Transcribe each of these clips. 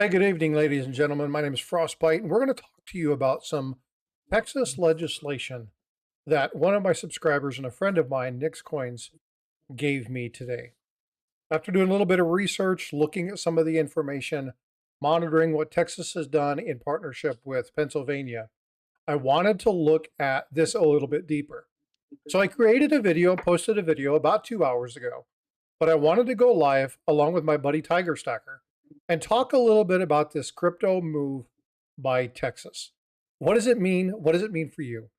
Hey, good evening, ladies and gentlemen. My name is Frostbite, and we're going to talk to you about some Texas legislation that one of my subscribers and a friend of mine, Nick's Coins, gave me today. After doing a little bit of research, looking at some of the information, monitoring what Texas has done in partnership with Pennsylvania, I wanted to look at this a little bit deeper. So I created a video, posted a video about 2 hours ago, but I wanted to go live along with my buddy Tiger Stacker and talk a little bit about this crypto move by Texas. What does it mean? What does it mean for you?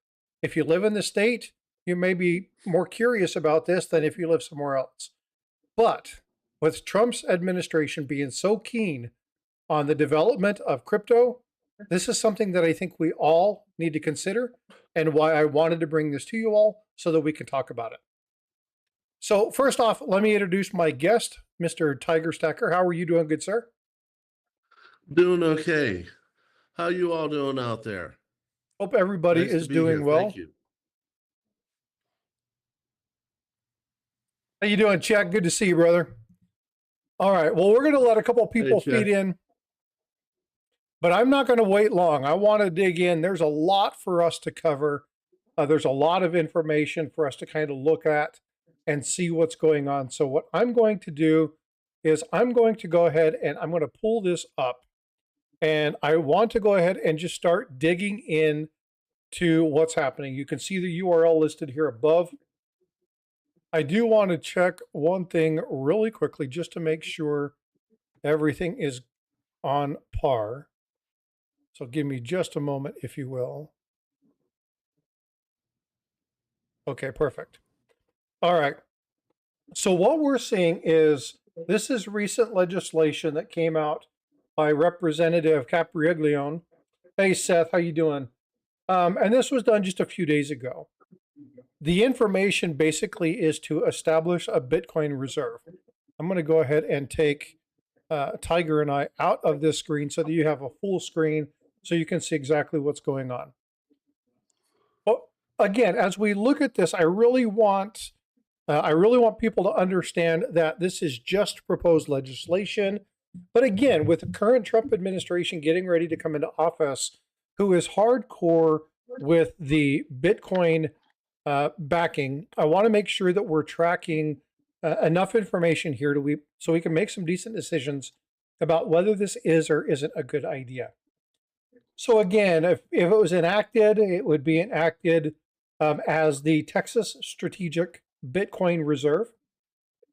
If you live in the state, you may be more curious about this than if you live somewhere else. But with Trump's administration being so keen on the development of crypto, this is something that I think we all need to consider and why I wanted to bring this to you all so that we can talk about it. So first off, let me introduce my guest, Mr. Tiger Stacker. How are you doing, good sir? Doing okay. How you all doing out there? Hope everybody Nice to is be here. doing Thank well. you. How you doing, Chuck? Good to see you, brother. All right. Well, we're going to let a couple people feed Chuck. in, but I'm not going to wait long. I want to dig in. There's a lot for us to cover. There's a lot of information for us to kind of look at and see what's going on. So what I'm going to do is I'm going to go ahead and I'm going to pull this up. And I want to go ahead and just start digging in to what's happening. You can see the URL listed here above. I do want to check one thing really quickly just to make sure everything is on par. So give me just a moment, if you will. Okay, perfect. All right. So what we're seeing is this is recent legislation that came out by Representative Capriglione. Hey, Seth, how you doing? And this was done just a few days ago. The information basically is to establish a Bitcoin reserve. I'm going to go ahead and take Tiger and I out of this screen so that you have a full screen so you can see exactly what's going on. Well, again, as we look at this, I really want people to understand that this is just proposed legislation. But again, with the current Trump administration getting ready to come into office, who is hardcore with the Bitcoin backing, I want to make sure that we're tracking enough information here so we can make some decent decisions about whether this is or isn't a good idea. So again, if it was enacted, it would be enacted as the Texas Strategic Bitcoin Reserve.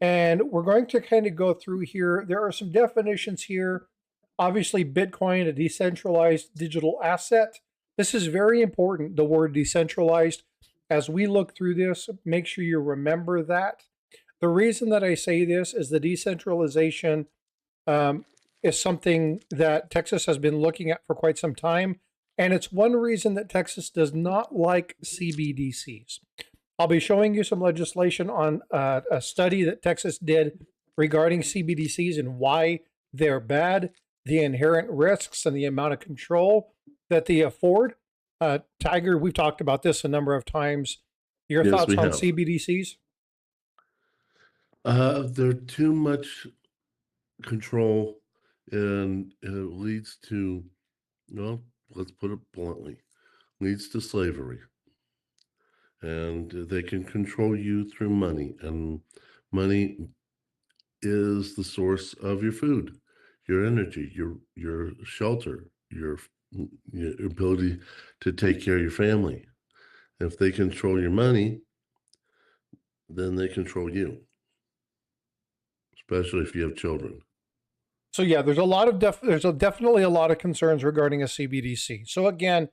And we're going to kind of go through here. There are some definitions here. Obviously, Bitcoin, a decentralized digital asset. This is very important, the word decentralized. As we look through this, make sure you remember that. The reason that I say this is the decentralization is something that Texas has been looking at for quite some time. And it's one reason that Texas does not like CBDCs. I'll be showing you some legislation on a study that Texas did regarding CBDCs and why they're bad, the inherent risks, and the amount of control that they afford. Tiger, we've talked about this a number of times. Your Yes, thoughts we on have. CBDCs? They're too much control, and it leads to, well, let's put it bluntly, leads to slavery. And they can control you through money, and money is the source of your food, your energy, your shelter, your ability to take care of your family. If they control your money, then they control you, especially if you have children. So yeah, there's definitely a lot of concerns regarding a CBDC. So again,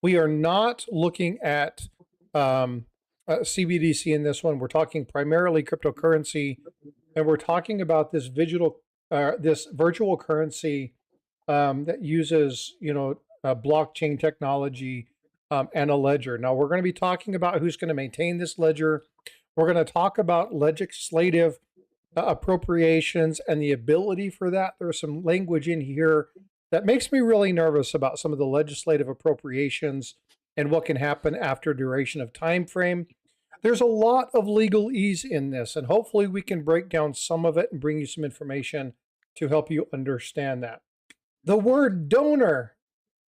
we are not looking at a CBDC in this one. We're talking primarily cryptocurrency, and we're talking about this virtual currency that uses blockchain technology and a ledger. Now we're going to be talking about who's going to maintain this ledger. We're going to talk about legislative appropriations and the ability for that. There's some language in here that makes me really nervous about some of the legislative appropriations and what can happen after duration of time frame. There's a lot of legalese in this, and hopefully we can break down some of it and bring you some information to help you understand that. The word donor.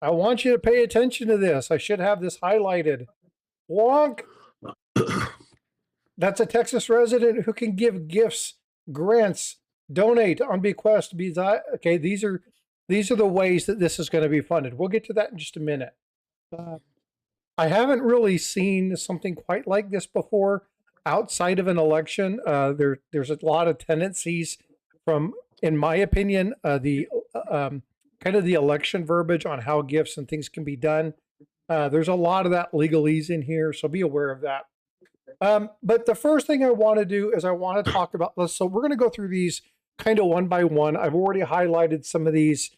I want you to pay attention to this. I should have this highlighted. Wonk. That's a Texas resident who can give gifts, grants, donate on bequest. Okay, these are the ways that this is going to be funded. We'll get to that in just a minute. I haven't really seen something quite like this before outside of an election. There's a lot of tendencies from, in my opinion, the kind of the election verbiage on how gifts and things can be done. There's a lot of that legalese in here, so be aware of that. But the first thing I want to do is I want to talk about this. So we're going to go through these kind of one by one. I've already highlighted some of these.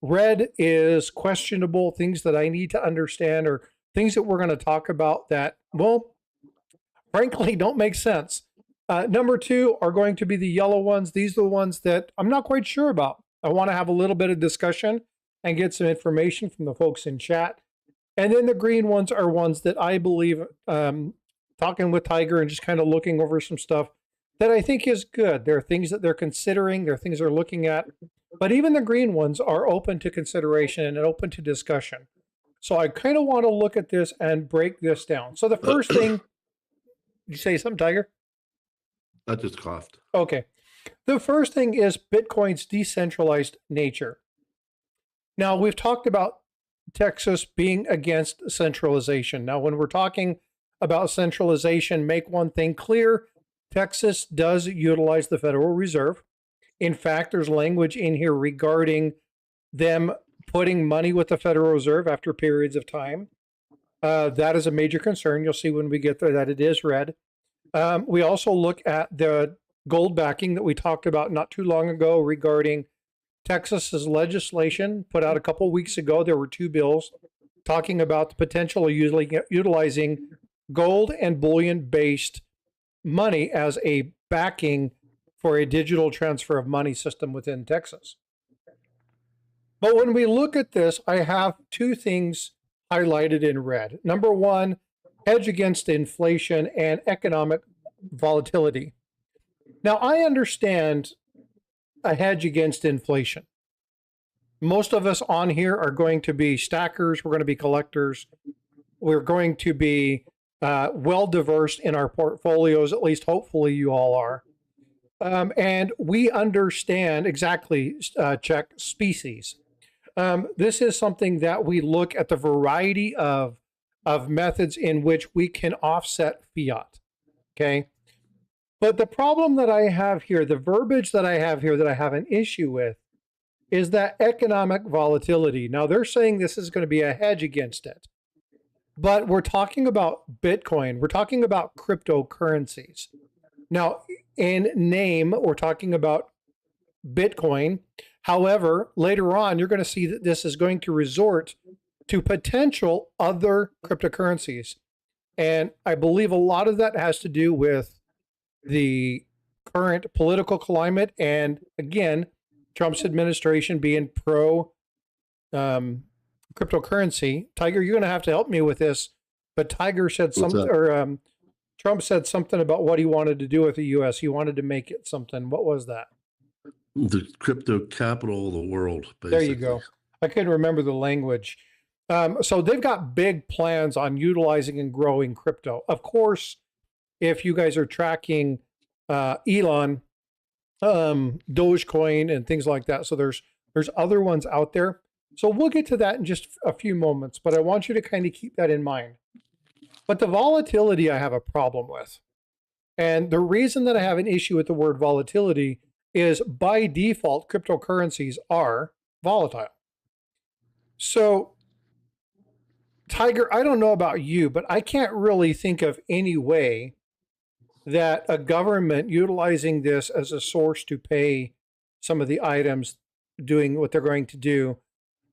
Red is questionable, things that I need to understand, or things that we're going to talk about that, well, frankly, don't make sense. Number two are going to be the yellow ones. These are the ones that I'm not quite sure about. I want to have a little bit of discussion and get some information from the folks in chat. And then the green ones are ones that I believe, talking with Tiger and just kind of looking over some stuff that I think is good. There are things that they're considering, there are things they're looking at, but even the green ones are open to consideration and open to discussion. So I kind of want to look at this and break this down. So the first thing, you say something, Tiger? I just coughed. Okay. The first thing is Bitcoin's decentralized nature. Now, we've talked about Texas being against centralization. Now, when we're talking about centralization, make one thing clear. Texas does utilize the Federal Reserve. In fact, there's language in here regarding them putting money with the Federal Reserve after periods of time. That is a major concern. You'll see when we get there that it is red. We also look at the gold backing that we talked about not too long ago regarding Texas's legislation put out a couple weeks ago. There were two bills talking about the potential of utilizing gold and bullion-based money as a backing for a digital transfer of money system within Texas. But when we look at this, I have two things highlighted in red. Number one, hedge against inflation and economic volatility. Now, I understand a hedge against inflation. Most of us on here are going to be stackers. We're going to be collectors. We're going to be well diverse in our portfolios, at least hopefully you all are. And we understand exactly, check species. This is something that we look at the variety of methods in which we can offset fiat, okay? But the problem that I have here, the verbiage that I have here that I have an issue with, is that economic volatility. Now, they're saying this is going to be a hedge against it. But we're talking about Bitcoin. We're talking about cryptocurrencies. Now, in name, we're talking about Bitcoin. However, later on, you're going to see that this is going to resort to potential other cryptocurrencies. And I believe a lot of that has to do with the current political climate. And again, Trump's administration being pro cryptocurrency. Tiger, you're going to have to help me with this. But Tiger said something, or Trump said something about what he wanted to do with the U.S. He wanted to make it something. What was that? The crypto capital of the world, basically. There you go. I couldn't remember the language. So they've got big plans on utilizing and growing crypto. Of course, if you guys are tracking Elon, Dogecoin, and things like that, so there's other ones out there. So we'll get to that in just a few moments, but I want you to kind of keep that in mind. But the volatility I have a problem with. And the reason that I have an issue with the word volatility is by default, cryptocurrencies are volatile. So, Tiger, I don't know about you, but I can't really think of any way that a government utilizing this as a source to pay some of the items doing what they're going to do,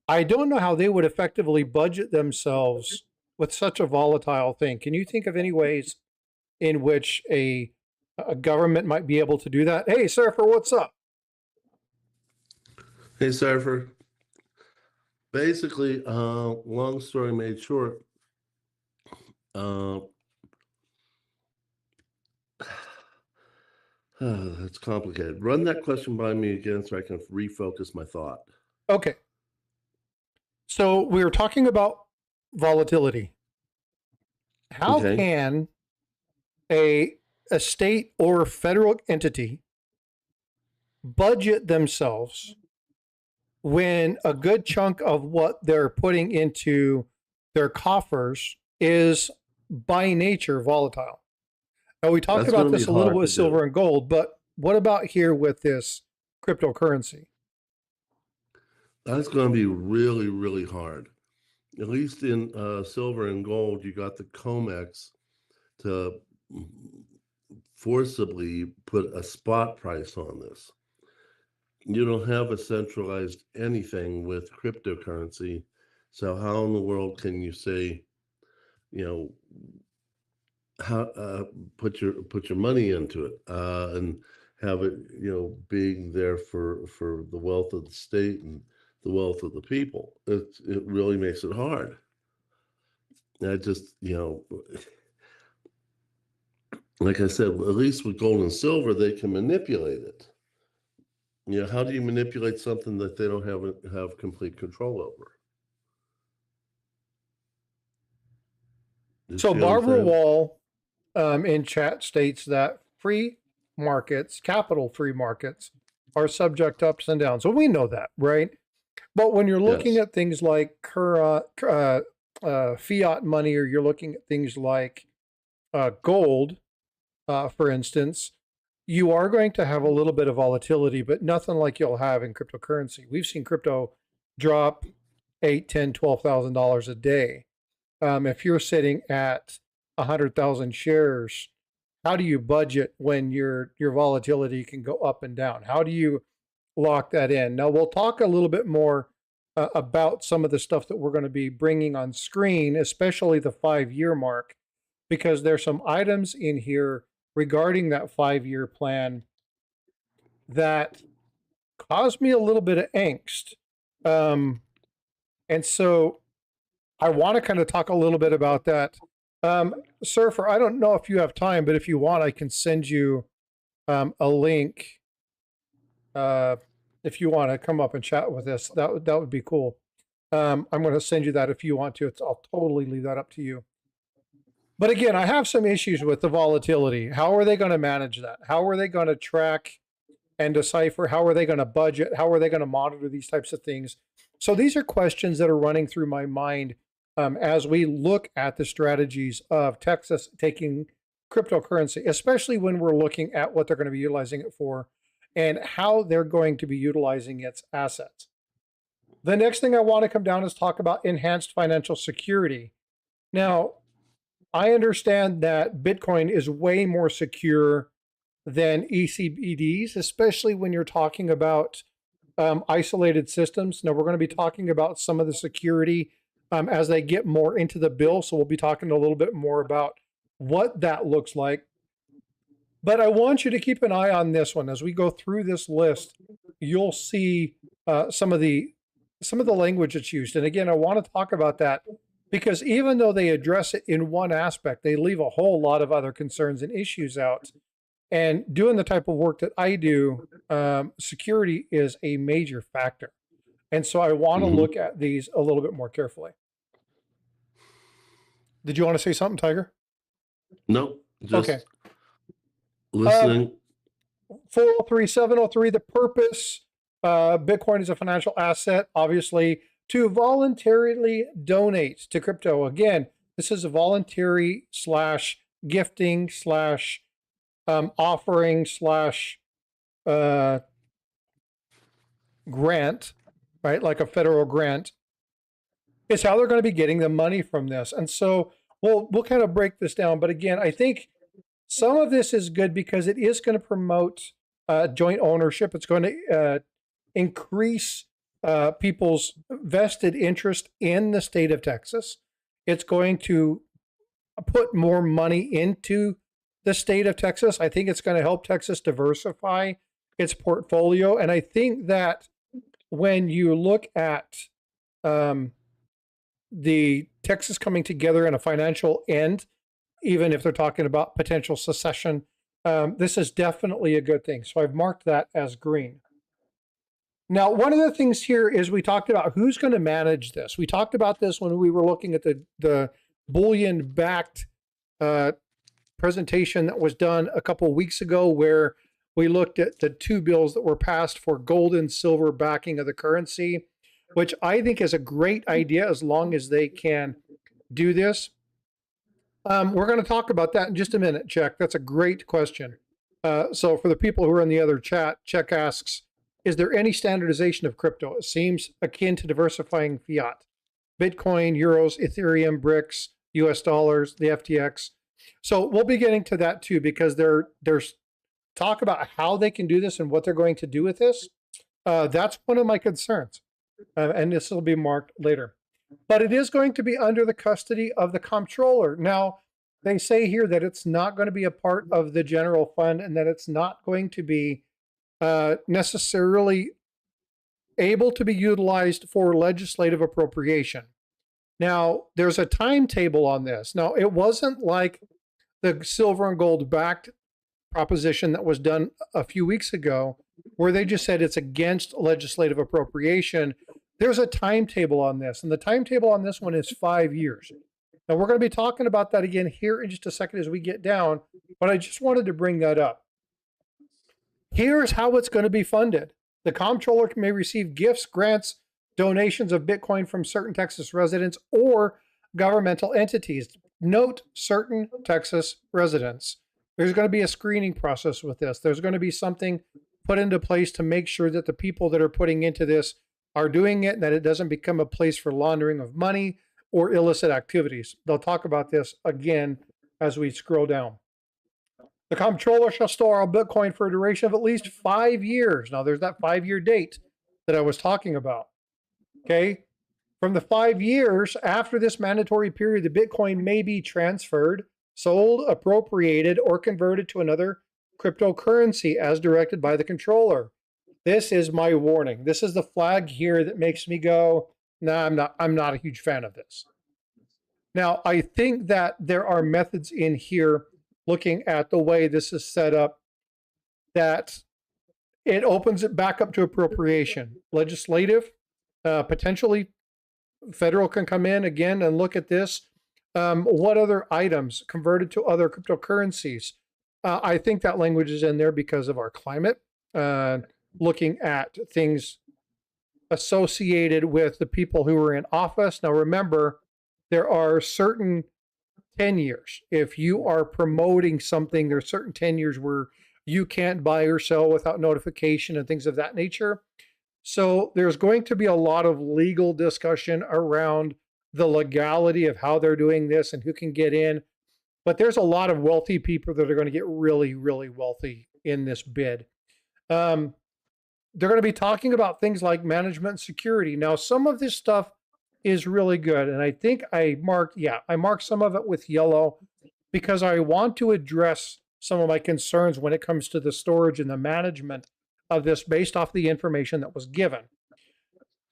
I don't know how they would effectively budget themselves with such a volatile thing. Can you think of any ways in which a government might be able to do that? Hey, Surfer, what's up? Hey, Surfer. Basically, long story made short, that's complicated. Run that question by me again so I can refocus my thought. Okay. So we were talking about volatility. How Okay. can a a state or federal entity budget themselves when a good chunk of what they're putting into their coffers is by nature volatile? Now, we talked That's going about to be this a little bit hard to with silver do. and gold, but what about here with this cryptocurrency? That's going to be really, really hard. At least in silver and gold, you got the COMEX to forcibly put a spot price on this. You don't have a centralized anything with cryptocurrency. So how in the world can you say, you know, how put your money into it and have it, being there for the wealth of the state and the wealth of the people? It really makes it hard. I just, like I said, at least with gold and silver, they can manipulate it. How do you manipulate something that they don't have complete control over? You So see what I'm Barbara saying? Wall in chat states that free markets, capital free markets, are subject to ups and downs. So we know that, right? But when you're looking Yes. at things like fiat money, or you're looking at things like gold, for instance, you are going to have a little bit of volatility, but nothing like you'll have in cryptocurrency. We've seen crypto drop $8, $10, $12,000 a day. If you're sitting at 100,000 shares, how do you budget when your volatility can go up and down? How do you lock that in? Now we'll talk a little bit more about some of the stuff that we're going to be bringing on screen, especially the 5-year mark, because there's some items in here regarding that 5-year plan that caused me a little bit of angst. And so I want to kind of talk a little bit about that. Surfer, I don't know if you have time, but if you want, I can send you a link. If you want to come up and chat with us, that would be cool. I'm going to send you that if you want to. I'll totally leave that up to you. But again, I have some issues with the volatility. How are they going to manage that? How are they going to track and decipher? How are they going to budget? How are they going to monitor these types of things? So these are questions that are running through my mind as we look at the strategies of Texas taking cryptocurrency, especially when we're looking at what they're going to be utilizing it for and how they're going to be utilizing its assets. The next thing I want to come down is talk about enhanced financial security. Now, I understand that Bitcoin is way more secure than ECBDs, especially when you're talking about isolated systems. Now, we're going to be talking about some of the security as they get more into the bill. So we'll be talking a little bit more about what that looks like. But I want you to keep an eye on this one. As we go through this list, you'll see some of the language that's used. And again, I want to talk about that because even though they address it in one aspect, they leave a whole lot of other concerns and issues out. And doing the type of work that I do, security is a major factor. And so I want to Hmm. look at these a little bit more carefully. Did you want to say something, Tiger? No, Okay. just listening. 403, 703, the purpose, Bitcoin is a financial asset, obviously, to voluntarily donate to crypto. Again, this is a voluntary slash gifting slash offering slash grant, right? Like a federal grant. It's how they're going to be getting the money from this. And so we'll kind of break this down. But again, I think some of this is good because it is going to promote joint ownership. It's going to increase people's vested interest in the state of Texas. It's going to put more money into the state of Texas. I think it's going to help Texas diversify its portfolio. And I think that when you look at the Texas coming together in a financial end, even if they're talking about potential secession, this is definitely a good thing. So I've marked that as green. Now, one of the things here is we talked about who's going to manage this. We talked about this when we were looking at the bullion-backed presentation that was done a couple of weeks ago, where we looked at the two bills that were passed for gold and silver backing of the currency, which I think is a great idea as long as they can do this. We're going to talk about that in just a minute, Check. That's a great question. So for the people who are in the other chat, Check asks, is there any standardization of crypto? It seems akin to diversifying fiat. Bitcoin, euros, Ethereum, BRICS, US dollars, the FTX. So we'll be getting to that too, because there's talk about how they can do this and what they're going to do with this. That's one of my concerns. And this will be marked later. But it is going to be under the custody of the comptroller. Now, they say here that it's not going to be a part of the general fund and that it's not going to be necessarily able to be utilized for legislative appropriation. Now, there's a timetable on this. Now, it wasn't like the silver and gold backed proposition that was done a few weeks ago, where they just said it's against legislative appropriation. There's a timetable on this, and the timetable on this one is 5 years. Now, we're going to be talking about that again here in just a second as we get down, but I just wanted to bring that up. Here's how it's going to be funded. The comptroller may receive gifts, grants, donations of Bitcoin from certain Texas residents or governmental entities. Note certain Texas residents. There's going to be a screening process with this. There's going to be something put into place to make sure that the people that are putting into this are doing it, and that it doesn't become a place for laundering of money or illicit activities. They'll talk about this again as we scroll down. The comptroller shall store all Bitcoin for a duration of at least 5 years. Now, there's that 5-year date that I was talking about. Okay. From the 5 years after this mandatory period, the Bitcoin may be transferred, sold, appropriated, or converted to another cryptocurrency as directed by the controller. This is my warning. This is the flag here that makes me go, nah, I'm not a huge fan of this. Now, I think that there are methods in here, looking at the way this is set up, that it opens it back up to appropriation. Legislative, potentially federal can come in again and look at this. What other items converted to other cryptocurrencies? I think that language is in there because of our climate, looking at things associated with the people who are in office. Now, remember, there are certain tenures. If you are promoting something, there's certain tenures where you can't buy or sell without notification and things of that nature. So there's going to be a lot of legal discussion around the legality of how they're doing this and who can get in. But there's a lot of wealthy people that are going to get really, really wealthy in this bid. They're going to be talking about things like management and security. Now, some of this stuff is really good. And I think I marked some of it with yellow because I want to address some of my concerns when it comes to the storage and the management of this based off the information that was given.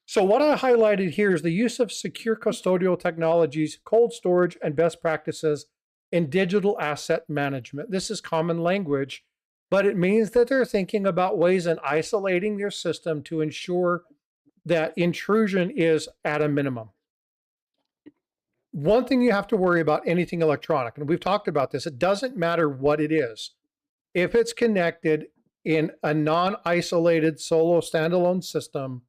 So what I highlighted here is the use of secure custodial technologies, cold storage, and best practices in digital asset management. This is common language, but it means that they're thinking about ways in isolating their system to ensure that intrusion is at a minimum. One thing you have to worry about anything electronic, and we've talked about this, it doesn't matter what it is. If it's connected in a non-isolated solo standalone system,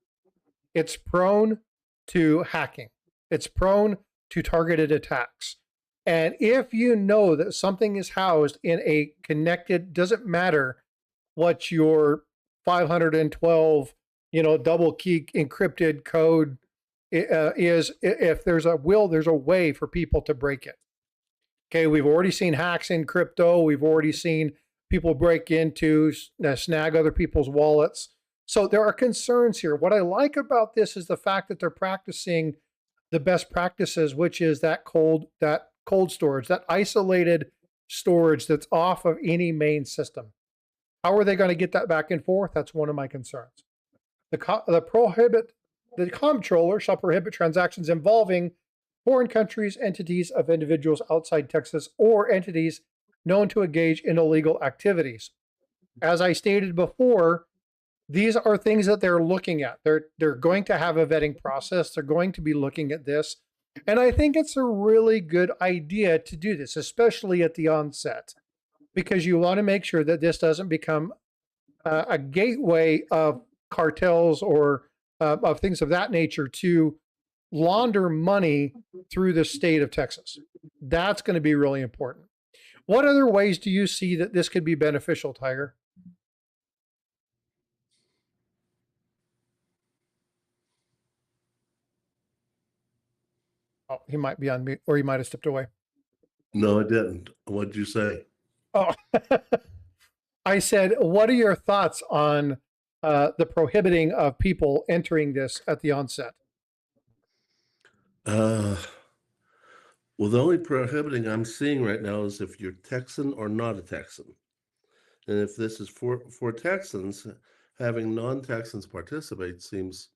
it's prone to hacking. It's prone to targeted attacks. And if you know that something is housed in a connected, doesn't matter what your 512, double key encrypted code is, if there's a will, there's a way for people to break it. Okay, we've already seen hacks in crypto. We've already seen people break into, snag other people's wallets. So there are concerns here. What I like about this is the fact that they're practicing the best practices, which is that cold storage, that isolated storage that's off of any main system. How are they going to get that back and forth? That's one of my concerns. The comptroller shall prohibit transactions involving foreign countries, entities of individuals outside Texas, or entities known to engage in illegal activities. As I stated before, these are things that they're looking at. They're going to have a vetting process. They're going to be looking at this. And I think it's a really good idea to do this, especially at the onset, because you want to make sure that this doesn't become a gateway of cartels or of things of that nature to launder money through the state of Texas. That's going to be really important. What other ways do you see that this could be beneficial, Tiger? Oh, he might be on mute, or he might have stepped away. No, I didn't. What'd you say? Oh, I said, what are your thoughts on the prohibiting of people entering this at the onset? Well, the only prohibiting I'm seeing right now is if you're Texan or not a Texan. And if this is for Texans, having non-Texans participate seems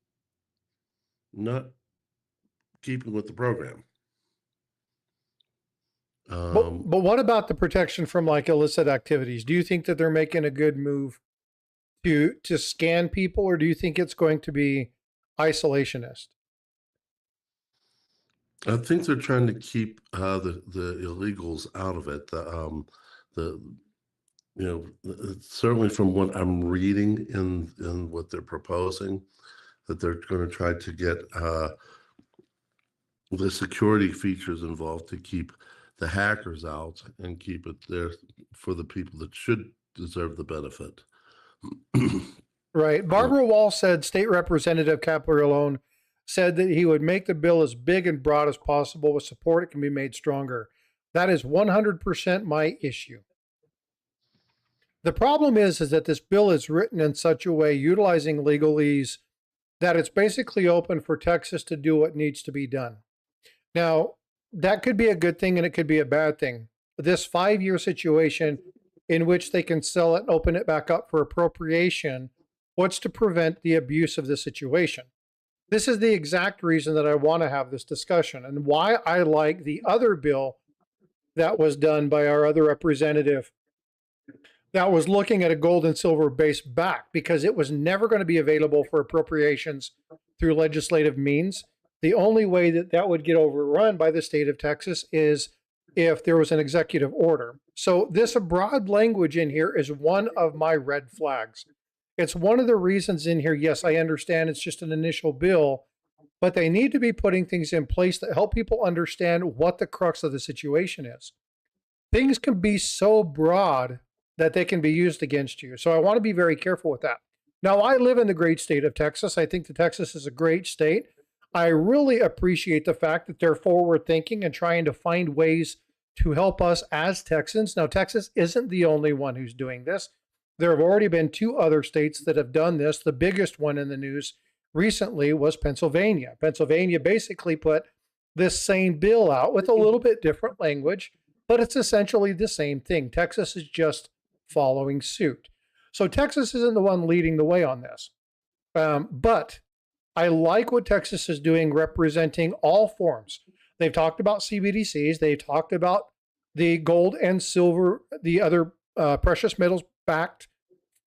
not keeping with the program. But what about the protection from like illicit activities? Do you think that they're making a good move to scan people, or do you think it's going to be isolationist? I think they're trying to keep the illegals out of it. The certainly from what I'm reading in what they're proposing, that they're going to try to get the security features involved to keep the hackers out and keep it there for the people that should deserve the benefit. Right. Barbara Wall said, State Representative Capriolone said that he would make the bill as big and broad as possible. With support, it can be made stronger. That is 100% my issue. The problem is that this bill is written in such a way, utilizing legalese, that it's basically open for Texas to do what needs to be done. Now, that could be a good thing and it could be a bad thing. This 5-year situation in which they can sell it and open it back up for appropriation, what's to prevent the abuse of the situation? This is the exact reason that I want to have this discussion, and why I like the other bill that was done by our other representative that was looking at a gold and silver base back, because it was never going to be available for appropriations through legislative means. The only way that that would get overrun by the state of Texas is if there was an executive order. So this broad language in here is one of my red flags. It's one of the reasons in here, yes, I understand it's just an initial bill, but they need to be putting things in place that help people understand what the crux of the situation is. Things can be so broad that they can be used against you. So I want to be very careful with that. Now, I live in the great state of Texas. I think that Texas is a great state. I really appreciate the fact that they're forward thinking and trying to find ways to help us as Texans. Now, Texas isn't the only one who's doing this. There have already been 2 other states that have done this. The biggest one in the news recently was Pennsylvania. Pennsylvania basically put this same bill out with a little bit different language, but it's essentially the same thing. Texas is just following suit. So Texas isn't the one leading the way on this. But I like what Texas is doing, representing all forms. They've talked about CBDCs. They've talked about the gold and silver, the other precious metals backed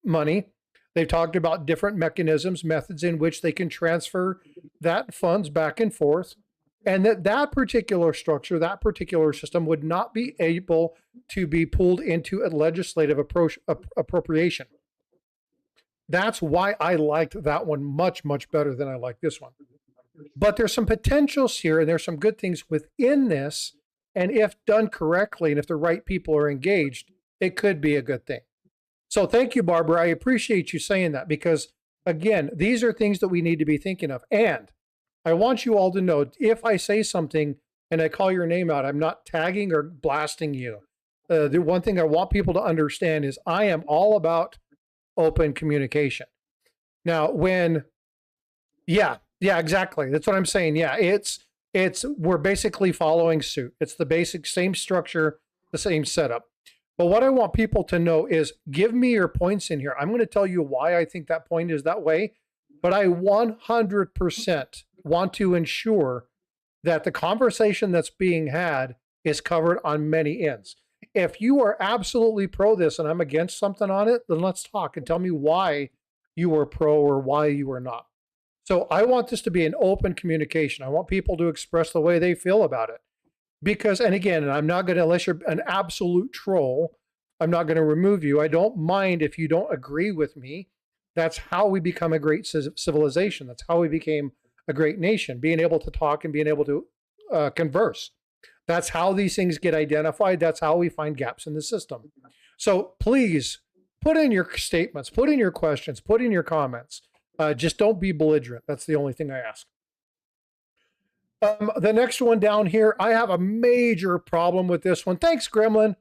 money. They've talked about different mechanisms, methods in which they can transfer that funds back and forth, and that particular structure, that particular system would not be able to be pulled into a legislative appropriation. That's why I liked that one much, much better than I like this one. But there's some potentials here, and there's some good things within this. And if done correctly, and if the right people are engaged, it could be a good thing. So thank you, Barbara. I appreciate you saying that, because, again, these are things that we need to be thinking of. And I want you all to know, if I say something and I call your name out, I'm not tagging or blasting you. The one thing I want people to understand is I am all about open communication. Now, yeah, exactly. That's what I'm saying. Yeah, we're basically following suit. It's the basic same structure, the same setup. But what I want people to know is, give me your points in here. I'm going to tell you why I think that point is that way, but I 100% want to ensure that the conversation that's being had is covered on many ends. If you are absolutely pro this and I'm against something on it, then let's talk and tell me why you were pro or why you were not. So I want this to be an open communication. I want people to express the way they feel about it. Because, and again, and I'm not going to, unless you're an absolute troll, I'm not going to remove you. I don't mind if you don't agree with me. That's how we become a great civilization. That's how we became a great nation, being able to talk and being able to converse. That's how these things get identified. That's how we find gaps in the system. So please put in your statements, put in your questions, put in your comments. Just don't be belligerent. That's the only thing I ask. The next one down here, I have a major problem with this one. Thanks, Gremlin.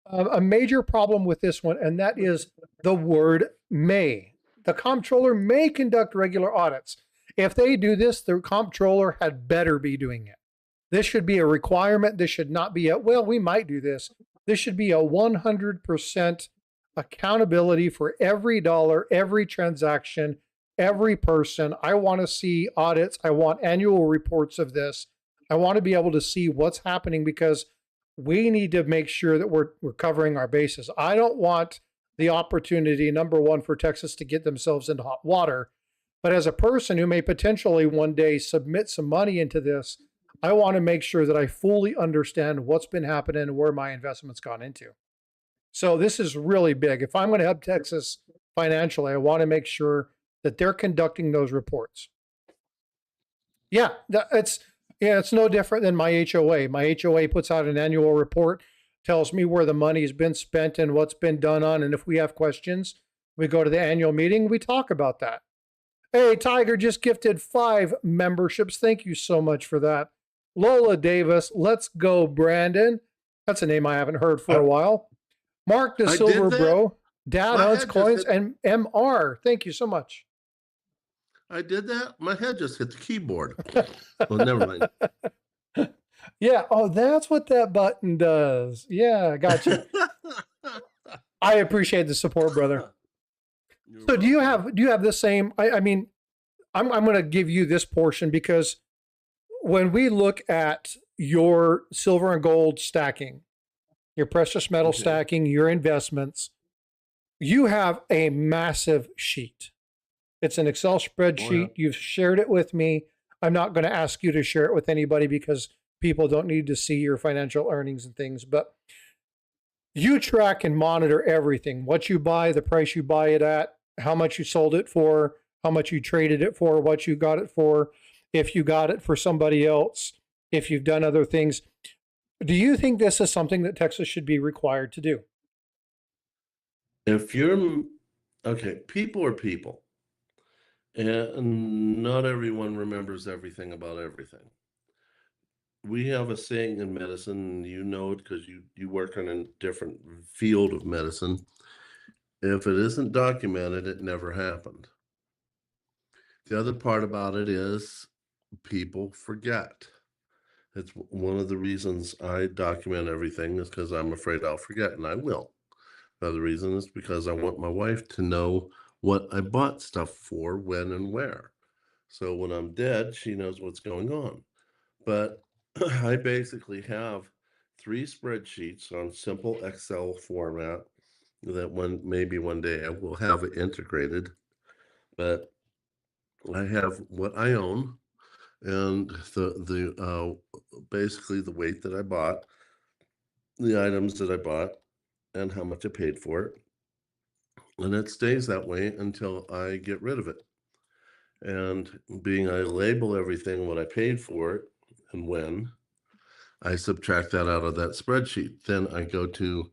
A major problem with this one, and that is the word may. The comptroller may conduct regular audits. If they do this, the comptroller had better be doing it. This should be a requirement. This should not be a, well, we might do this. This should be a 100% accountability for every dollar, every transaction, every person. I want to see audits. I want annual reports of this. I want to be able to see what's happening because we need to make sure that we're covering our bases. I don't want the opportunity, number one, for Texas to get themselves into hot water. But as a person who may potentially one day submit some money into this, I want to make sure that I fully understand what's been happening and where my investment's gone into. So this is really big. If I'm going to help Texas financially, I want to make sure that they're conducting those reports. Yeah, it's no different than my HOA. My HOA puts out an annual report, tells me where the money's been spent and what's been done on. And if we have questions, we go to the annual meeting, we talk about that. Hey, Tiger just gifted 5 memberships. Thank you so much for that. Lola Davis, let's go, Brandon. That's a name I haven't heard for a while. Mark the Silver Bro, Dad owns coins, and MR. Thank you so much. I did that. My head just hit the keyboard. Well, never mind. Yeah. Oh, that's what that button does. Yeah, gotcha. I appreciate the support, brother. So do you have the same? I mean, I'm going to give you this portion because when we look at your silver and gold stacking, your precious metal stacking, your investments, you have a massive sheet. It's an Excel spreadsheet. Oh, yeah. You've shared it with me. I'm not going to ask you to share it with anybody because people don't need to see your financial earnings and things, but you track and monitor everything, what you buy, the price you buy it at, how much you sold it for, how much you traded it for, what you got it for, if you got it for somebody else, if you've done other things. Do you think this is something that Texas should be required to do? If you're, okay, people are people. And not everyone remembers everything about everything. We have a saying in medicine, you know it because you work in a different field of medicine. If it isn't documented, it never happened. The other part about it is people forget. It's one of the reasons I document everything is because I'm afraid I'll forget, and I will. Another reason is because I want my wife to know what I bought stuff for, when, and where. So when I'm dead, she knows what's going on. But I basically have 3 spreadsheets on simple Excel format that maybe one day I will have it integrated. But I have what I own and the basically the weight that I bought, the items that I bought, and how much I paid for it. And it stays that way until I get rid of it. And being I label everything what I paid for it and when, I subtract that out of that spreadsheet. Then I go to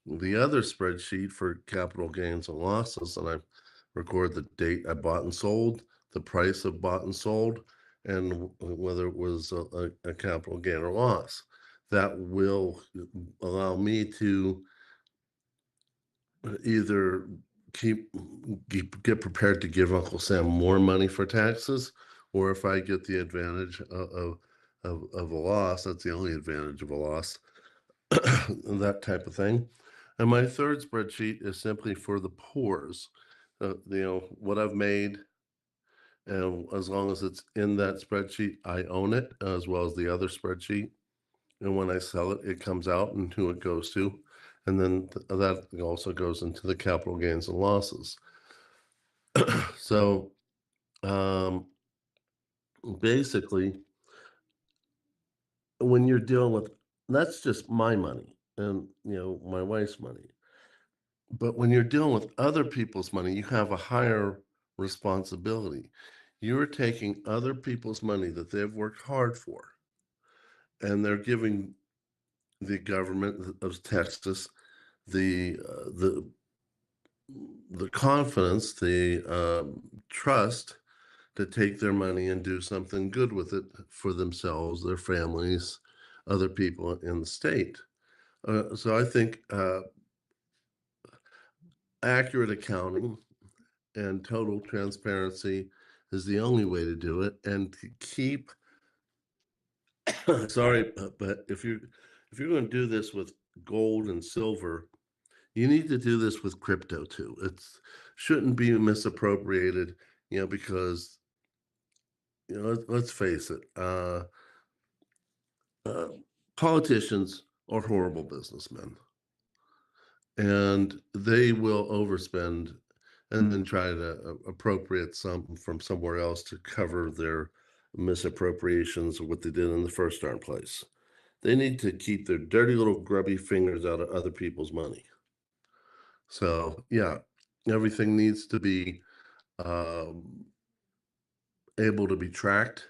the other spreadsheet for capital gains and losses, and I record the date I bought and sold, the price of bought and sold, and whether it was a capital gain or loss. That will allow me to either get prepared to give Uncle Sam more money for taxes, or if I get the advantage of a loss, that's the only advantage of a loss, that type of thing. And my third spreadsheet is simply for the pores, what I've made. And as long as it's in that spreadsheet, I own it as well as the other spreadsheet. And when I sell it, it comes out and who it goes to. And then that also goes into the capital gains and losses. So um, basically, when you're dealing with that's just my money and my wife's money. But when you're dealing with other people's money, you have a higher responsibility. You're taking other people's money that they've worked hard for, and they're giving the government of Texas the confidence, the trust to take their money and do something good with it for themselves, their families, other people in the state. So I think accurate accounting and total transparency is the only way to do it, and to keep sorry, but if you're going to do this with gold and silver, you need to do this with crypto too. It shouldn't be misappropriated, because let's face it, uh, politicians are horrible businessmen, and they will overspend and then try to appropriate some from somewhere else to cover their misappropriations of what they did in the first darn place. They need to keep their dirty little grubby fingers out of other people's money. So yeah, everything needs to be um, able to be tracked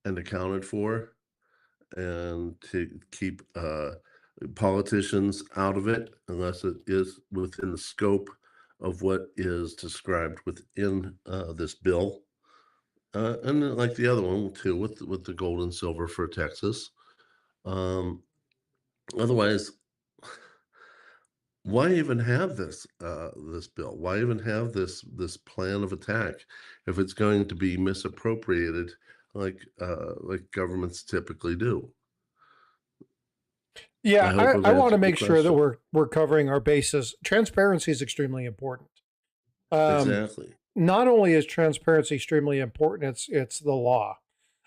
and accounted for, and to keep politicians out of it unless it is within the scope of what is described within this bill. And then, like the other one too, with the gold and silver for Texas. Um, Otherwise, why even have this bill? Why even have this plan of attack if it's going to be misappropriated like governments typically do? I Yeah, hope I, I've I want to answered your make sure that question. we're covering our bases. Transparency is extremely important. Um, Exactly. Not only is transparency extremely important, it's the law.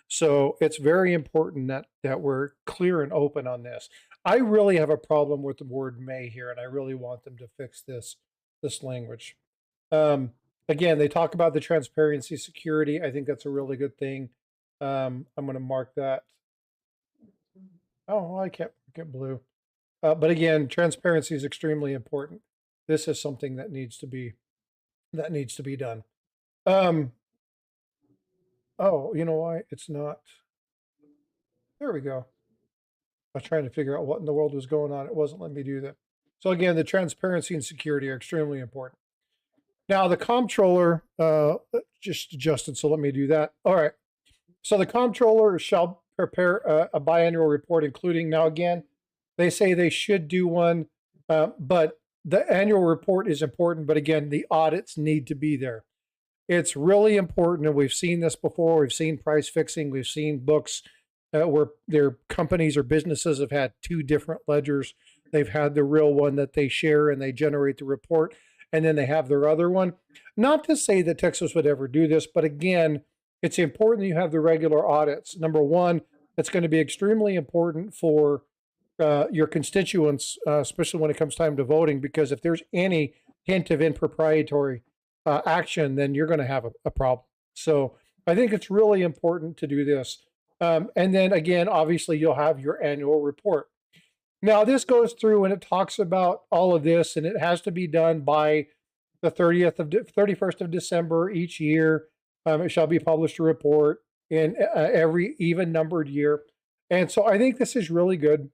So it's very important that we're clear and open on this. I really have a problem with the word may here, and I really want them to fix this language. Um, Again, they talk about the transparency security. I think that's a really good thing. I'm going to mark that. Oh, I can't get blue. But again, transparency is extremely important. This is something that needs to be done. Um, oh, you know why it's not? There we go. I was trying to figure out what in the world was going on. It wasn't letting me do that. So again, the transparency and security are extremely important. Now the comptroller just adjusted, so let me do that. All right. So the comptroller shall prepare a biannual report, including now again, they say they should do one, but the annual report is important. But again, the audits need to be there. It's really important, and we've seen this before. We've seen price fixing. We've seen books where their companies or businesses have had two different ledgers. They've had the real one that they share and they generate the report, and then they have their other one. Not to say that Texas would ever do this, but again, it's important that you have the regular audits. Number one, it's going to be extremely important for your constituents, especially when it comes time to voting, because if there's any hint of impropriety action, then you're going to have a problem. So I think it's really important to do this. And then again, obviously, you'll have your annual report. Now, this goes through and it talks about all of this, and it has to be done by the 31st of December each year. It shall be published a report in every even numbered year. And so I think this is really good.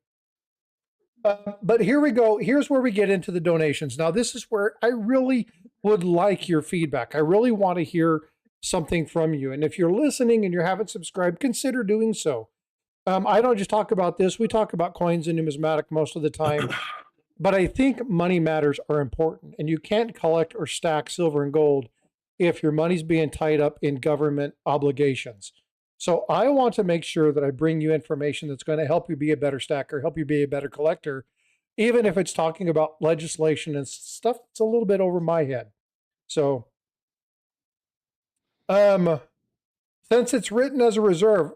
But here we go. Here's where we get into the donations. Now, this is where I really would like your feedback. I really want to hear something from you. And if you're listening and you haven't subscribed, consider doing so. I don't just talk about this, we talk about coins and numismatic most of the time. But I think money matters are important. And you can't collect or stack silver and gold if your money's being tied up in government obligations. So I want to make sure that I bring you information that's going to help you be a better stacker, help you be a better collector, even if it's talking about legislation and stuff that's a little bit over my head. So, um, since it's written as a reserve,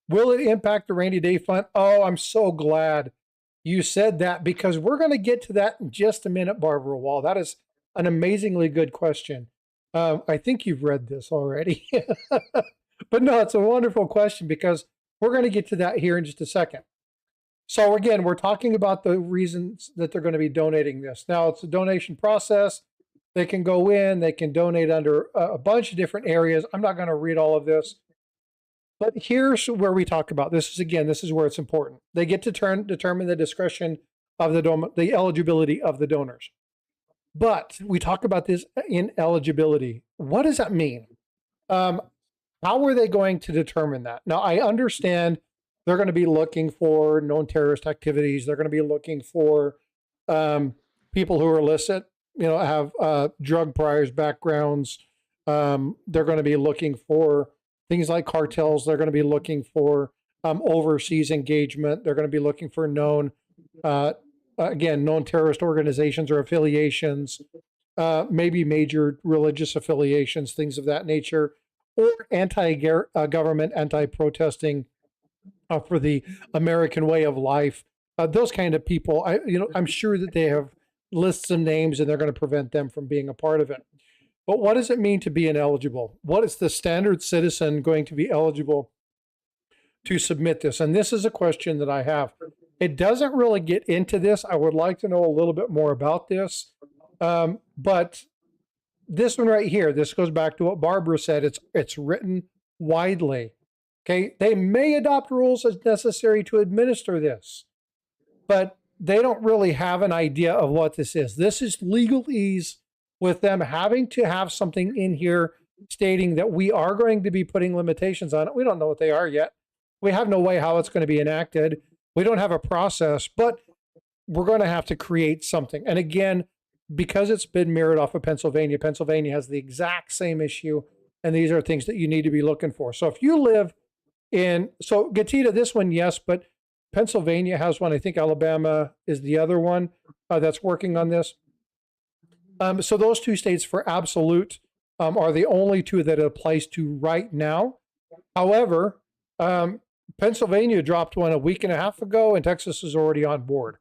will it impact the rainy day fund? Oh, I'm so glad you said that, because we're going to get to that in just a minute, Barbara Wall. That is an amazingly good question. I think you've read this already, but no, it's a wonderful question because we're going to get to that here in just a second. So again, we're talking about the reasons that they're going to be donating this. Now it's a donation process. They can go in, they can donate under a bunch of different areas. I'm not going to read all of this, but here's where we talk about this is again, this is where it's important. They get to determine the discretion of the eligibility of the donors. But we talk about this in eligibility. What does that mean? How are they going to determine that? Now, I understand they're going to be looking for known terrorist activities. They're going to be looking for people who are illicit, have drug priors, backgrounds. They're going to be looking for things like cartels. They're going to be looking for overseas engagement. They're going to be looking for known terrorist organizations or affiliations, maybe major religious affiliations, things of that nature, or anti-government, anti-protesting for the American way of life. Those kind of people, I'm sure that they have lists of names and they're going to prevent them from being a part of it. But what does it mean to be ineligible? What is the standard citizen going to be eligible to submit this? And this is a question that I have. It doesn't really get into this. I would like to know a little bit more about this. But this one right here, this goes back to what Barbara said. It's written widely. Okay, they may adopt rules as necessary to administer this, but they don't really have an idea of what this is. This is legalese with them having to have something in here stating that we are going to be putting limitations on it. We don't know what they are yet. We have no way how it's going to be enacted. We don't have a process, but we're going to have to create something. And again, because it's been mirrored off of Pennsylvania, Pennsylvania has the exact same issue. And these are things that you need to be looking for. So if you live so Gatita, this one, yes, but Pennsylvania has one. I think Alabama is the other one that's working on this. So those two states for absolute are the only two that it applies to right now. However, Pennsylvania dropped one a week and a half ago, and Texas is already on board.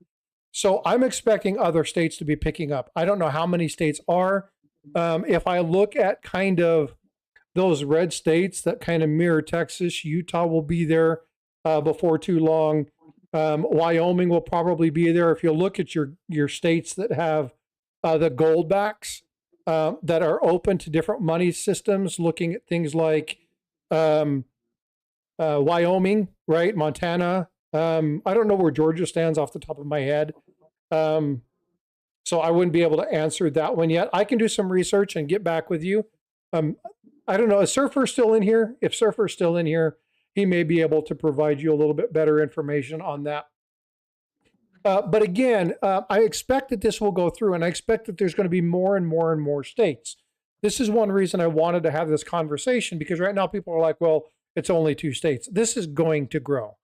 So I'm expecting other states to be picking up. I don't know how many states are. If I look at kind of those red states that kind of mirror Texas, Utah will be there before too long. Wyoming will probably be there. If you look at your states that have the gold backs that are open to different money systems, looking at things like Wyoming, right? Montana. I don't know where Georgia stands off the top of my head. So I wouldn't be able to answer that one yet. I can do some research and get back with you. I don't know. Is Surfer still in here? If Surfer's still in here, he may be able to provide you a little bit better information on that. But again, I expect that this will go through, and I expect that there's going to be more and more and more states. This is one reason I wanted to have this conversation, because right now people are like, well, it's only 2 states. This is going to grow.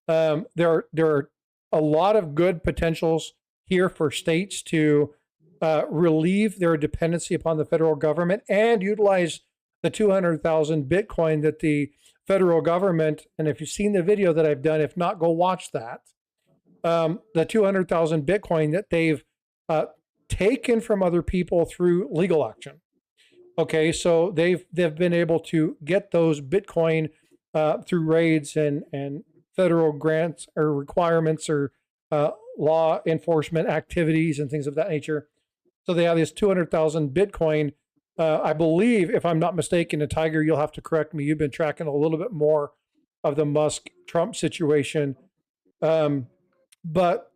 There are a lot of good potentials here for states to relieve their dependency upon the federal government and utilize the 200,000 Bitcoin that the federal government, and if you've seen the video that I've done, if not, go watch that. The 200,000 Bitcoin that they've taken from other people through legal action. Okay, so they've been able to get those Bitcoin through raids and federal grants or requirements or law enforcement activities and things of that nature. So they have this 200,000 Bitcoin. I believe, if I'm not mistaken, and Tiger, you'll have to correct me. You've been tracking a little bit more of the Musk-Trump situation. But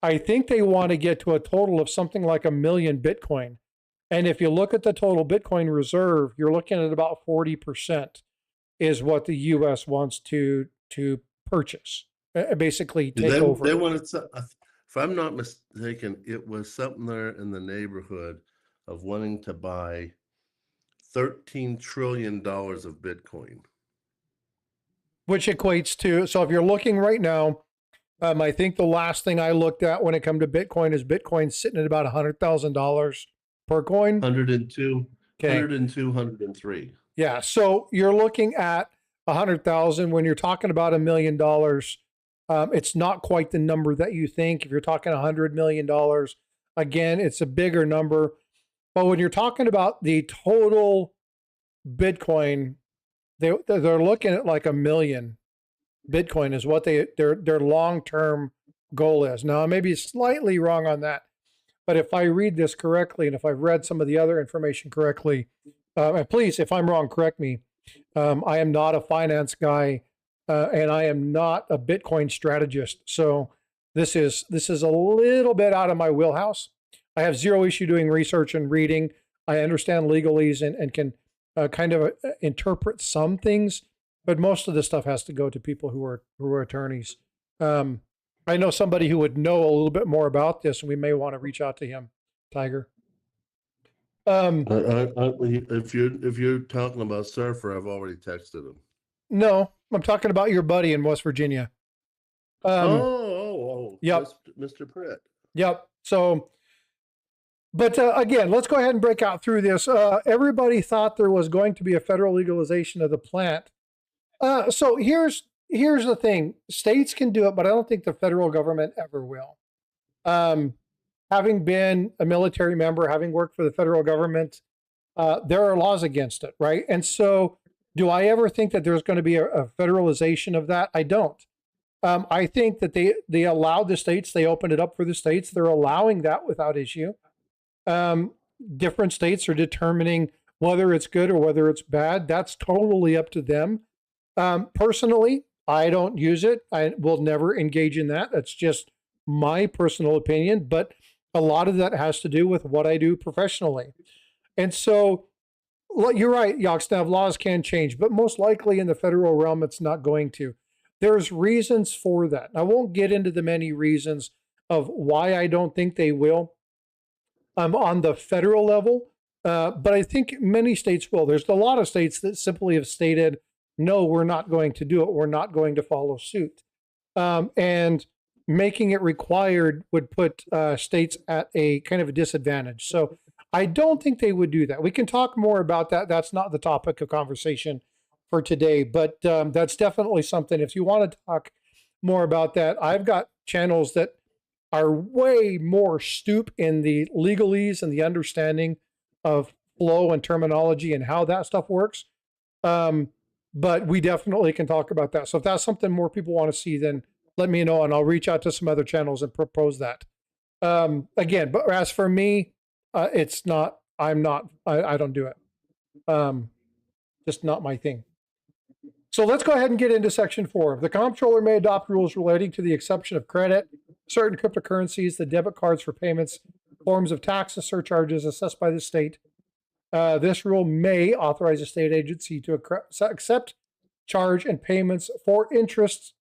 I think they want to get to a total of something like 1 million Bitcoin. And if you look at the total Bitcoin reserve, you're looking at about 40% is what the U.S. wants to purchase, basically take over. They wanted, if I'm not mistaken, it was something there in the neighborhood of wanting to buy $13 trillion of Bitcoin. Which equates to, so if you're looking right now, I think the last thing I looked at when it comes to Bitcoin is Bitcoin sitting at about $100,000 per coin. 102, Okay. 102, 103. Yeah. So you're looking at 100,000 when you're talking about $1 million. It's not quite the number that you think. If you're talking $100 million, again, it's a bigger number. But when you're talking about the total Bitcoin, they're looking at like 1 million Bitcoin is what their long-term goal is. Now, I may be slightly wrong on that, but if I read this correctly, and if I've read some of the other information correctly, and please, if I'm wrong, correct me. I am not a finance guy, and I am not a Bitcoin strategist. So this is a little bit out of my wheelhouse. I have zero issue doing research and reading. I understand legalese and can kind of interpret some things, but most of the stuff has to go to people who are attorneys. I know somebody who would know a little bit more about this, and we may want to reach out to him, Tiger. If you're talking about Surfer, I've already texted him. No, I'm talking about your buddy in West Virginia. Yep, Mr. Pritt. Yep. So, but again, let's go ahead and break out through this. Everybody thought there was going to be a federal legalization of the plant. So here's the thing: states can do it, but I don't think the federal government ever will. Having been a military member, having worked for the federal government, there are laws against it, right? And so, do I ever think that there's going to be a federalization of that? I don't. I think that they allowed the states, they opened it up for the states. They're allowing that without issue. Different states are determining whether it's good or whether it's bad. That's totally up to them. Personally, I don't use it. I will never engage in that. That's just my personal opinion. But a lot of that has to do with what I do professionally. And so, you're right, Yoxnav, laws can change, but most likely in the federal realm, it's not going to. There's reasons for that. I won't get into the many reasons of why I don't think they will on the federal level, but I think many states will. There's a lot of states that simply have stated, no, we're not going to do it. We're not going to follow suit. And making it required would put states at a kind of a disadvantage. So I don't think they would do that. We can talk more about that. That's not the topic of conversation for today, but that's definitely something. If you want to talk more about that, I've got channels that are way more stoop in the legalese and the understanding of flow and terminology and how that stuff works. But we definitely can talk about that. So if that's something more people want to see, then let me know and I'll reach out to some other channels and propose that. Again, but as for me, it's not, I don't do it. Just not my thing. So let's go ahead and get into section 4. The comptroller may adopt rules relating to the acceptance of credit, certain cryptocurrencies, the debit cards for payments, forms of taxes, surcharges assessed by the state. This rule may authorize a state agency to accept, charge, and payments for interests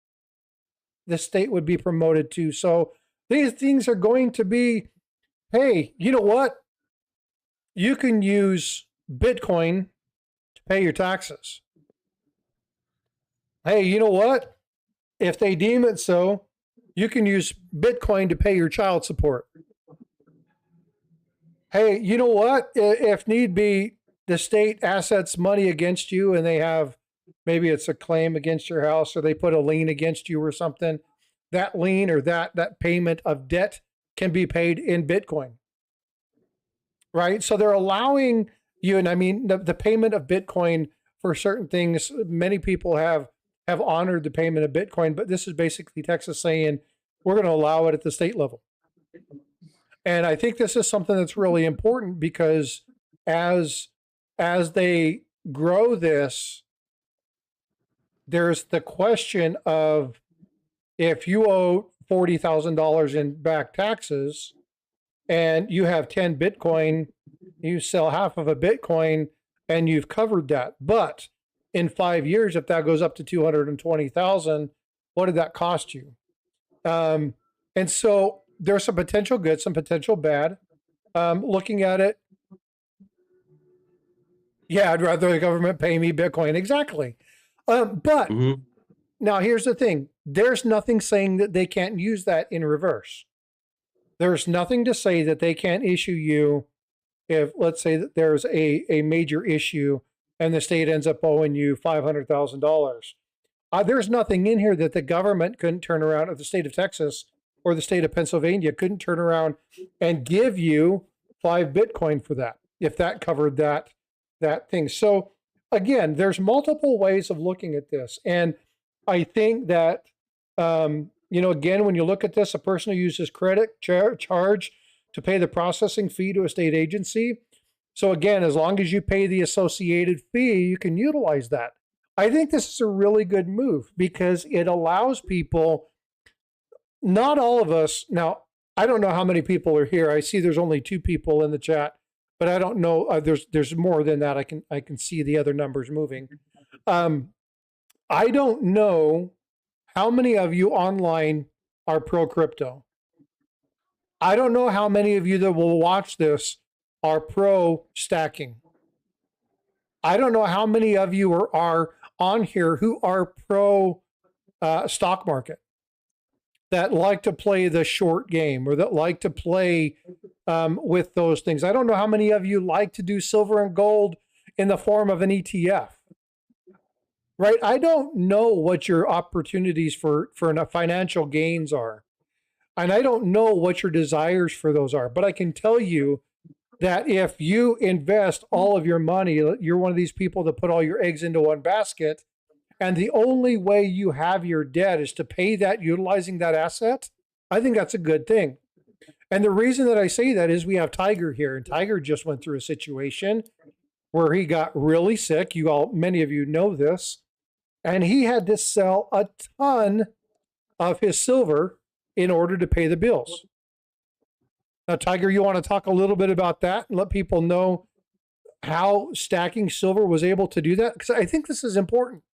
the state would be promoted to. So these things are going to be, hey, you know what? You can use Bitcoin to pay your taxes. Hey, you know what? If they deem it so, you can use Bitcoin to pay your child support. Hey, you know what? If need be, the state assets money against you and they have, maybe it's a claim against your house or they put a lien against you or something. That lien or that payment of debt can be paid in Bitcoin. Right? So they're allowing you, and I mean, the payment of Bitcoin for certain things, many people have honored the payment of Bitcoin, but this is basically Texas saying, we're going to allow it at the state level. And I think this is something that's really important because as they grow this, there's the question of if you owe $40,000 in back taxes and you have 10 Bitcoin, you sell half of a Bitcoin and you've covered that. But in 5 years, if that goes up to 220,000, what did that cost you? And so there's some potential good, some potential bad. Looking at it, yeah, I'd rather the government pay me Bitcoin. Exactly. But now here's the thing. There's nothing saying that they can't use that in reverse. There's nothing to say that they can't issue you if, let's say that there's a major issue and the state ends up owing you $500,000. There's nothing in here that the government couldn't turn around, or the state of Texas or the state of Pennsylvania couldn't turn around and give you 5 Bitcoin for that. if that covered that thing. So again, there's multiple ways of looking at this, and I think that again, when you look at this, a person who uses credit charge to pay the processing fee to a state agency. So again, as long as you pay the associated fee, you can utilize that. I think this is a really good move because it allows people, not all of us. Now, I don't know how many people are here. I see there's only 2 people in the chat, but I don't know. There's more than that. I can see the other numbers moving. I don't know how many of you online are pro crypto. I don't know how many of you that will watch this are pro stacking. I don't know how many of you are on here who are pro stock market, that like to play the short game or that like to play with those things. I don't know how many of you like to do silver and gold in the form of an ETF, right? I don't know what your opportunities for financial gains are. And I don't know what your desires for those are, but I can tell you that if you invest all of your money, you're one of these people that put all your eggs into one basket, and the only way you have your debt is to pay that utilizing that asset, I think that's a good thing. And the reason that I say that is we have Tiger here, and Tiger just went through a situation where he got really sick. Many of you know this, and he had to sell a ton of his silver in order to pay the bills. Now, Tiger, you want to talk a little bit about that and let people know how stacking silver was able to do that? Because I think this is important.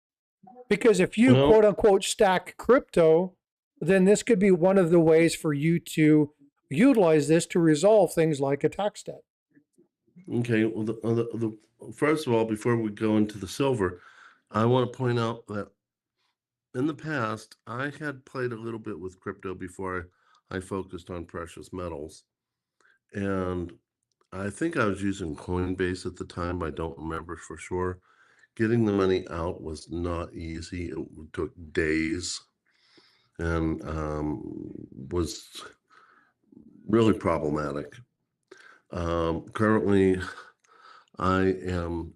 Because if you quote unquote stack crypto, then this could be one of the ways for you to utilize this to resolve things like a tax debt. Okay. Well, first of all, before we go into the silver, I want to point out that in the past, I had played a little bit with crypto before I focused on precious metals. And I think I was using Coinbase at the time. I don't remember for sure. Getting the money out was not easy. It took days and was really problematic. Currently, I am,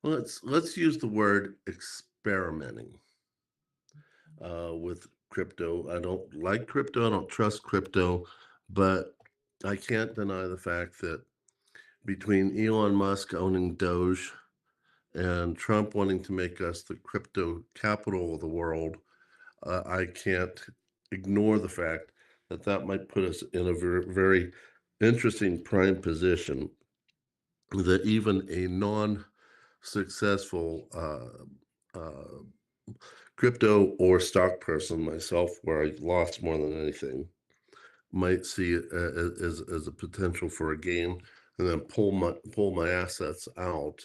let's use the word experimenting with crypto. I don't like crypto. I don't trust crypto, but I can't deny the fact that between Elon Musk owning Doge and Trump wanting to make us the crypto capital of the world, I can't ignore the fact that that might put us in a very, very interesting prime position that even a non-successful crypto or stock person, myself, where I lost more than anything, might see it as a potential for a gain, and then pull my assets out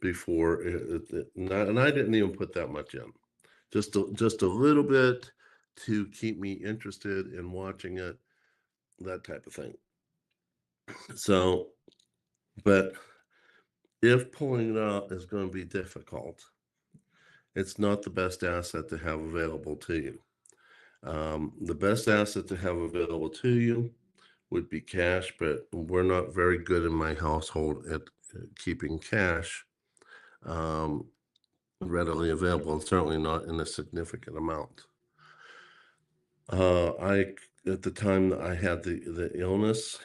before and I didn't even put that much in, just a little bit to keep me interested in watching it, that type of thing. So, but if pulling it out is going to be difficult, it's not the best asset to have available to you. The best asset to have available to you would be cash, but we're not very good in my household at keeping cash readily available, and certainly not in a significant amount. At the time that I had the illness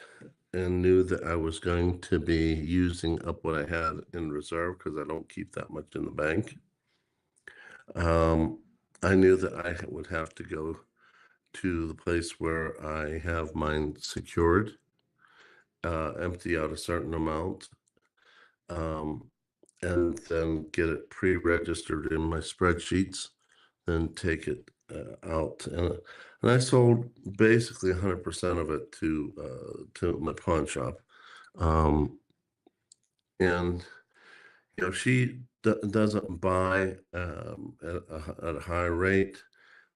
and knew that I was going to be using up what I had in reserve, because I don't keep that much in the bank, I knew that I would have to go to the place where I have mine secured, empty out a certain amount, and then get it pre-registered in my spreadsheets, then take it out. And I sold basically 100% of it to my pawn shop. And she doesn't buy at a high rate,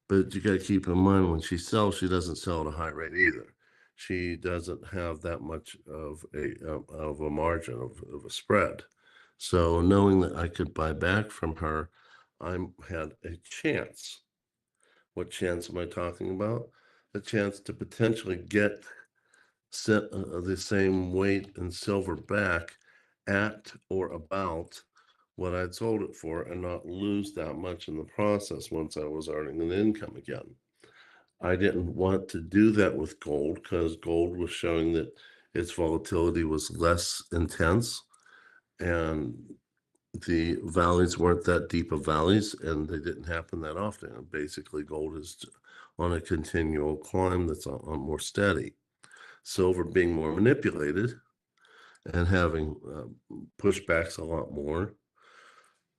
but you got to keep in mind, when she sells, she doesn't sell at a high rate either. She doesn't have that much of a margin of a spread. So knowing that I could buy back from her, I had a chance. What chance am I talking about? A chance to potentially get the same weight in silver back at or about what I'd sold it for and not lose that much in the process once I was earning an income again. I didn't want to do that with gold because gold was showing that its volatility was less intense and the valleys weren't that deep of valleys and they didn't happen that often. And basically, gold is on a continual climb that's on more steady. Silver being more manipulated and having pushbacks a lot more.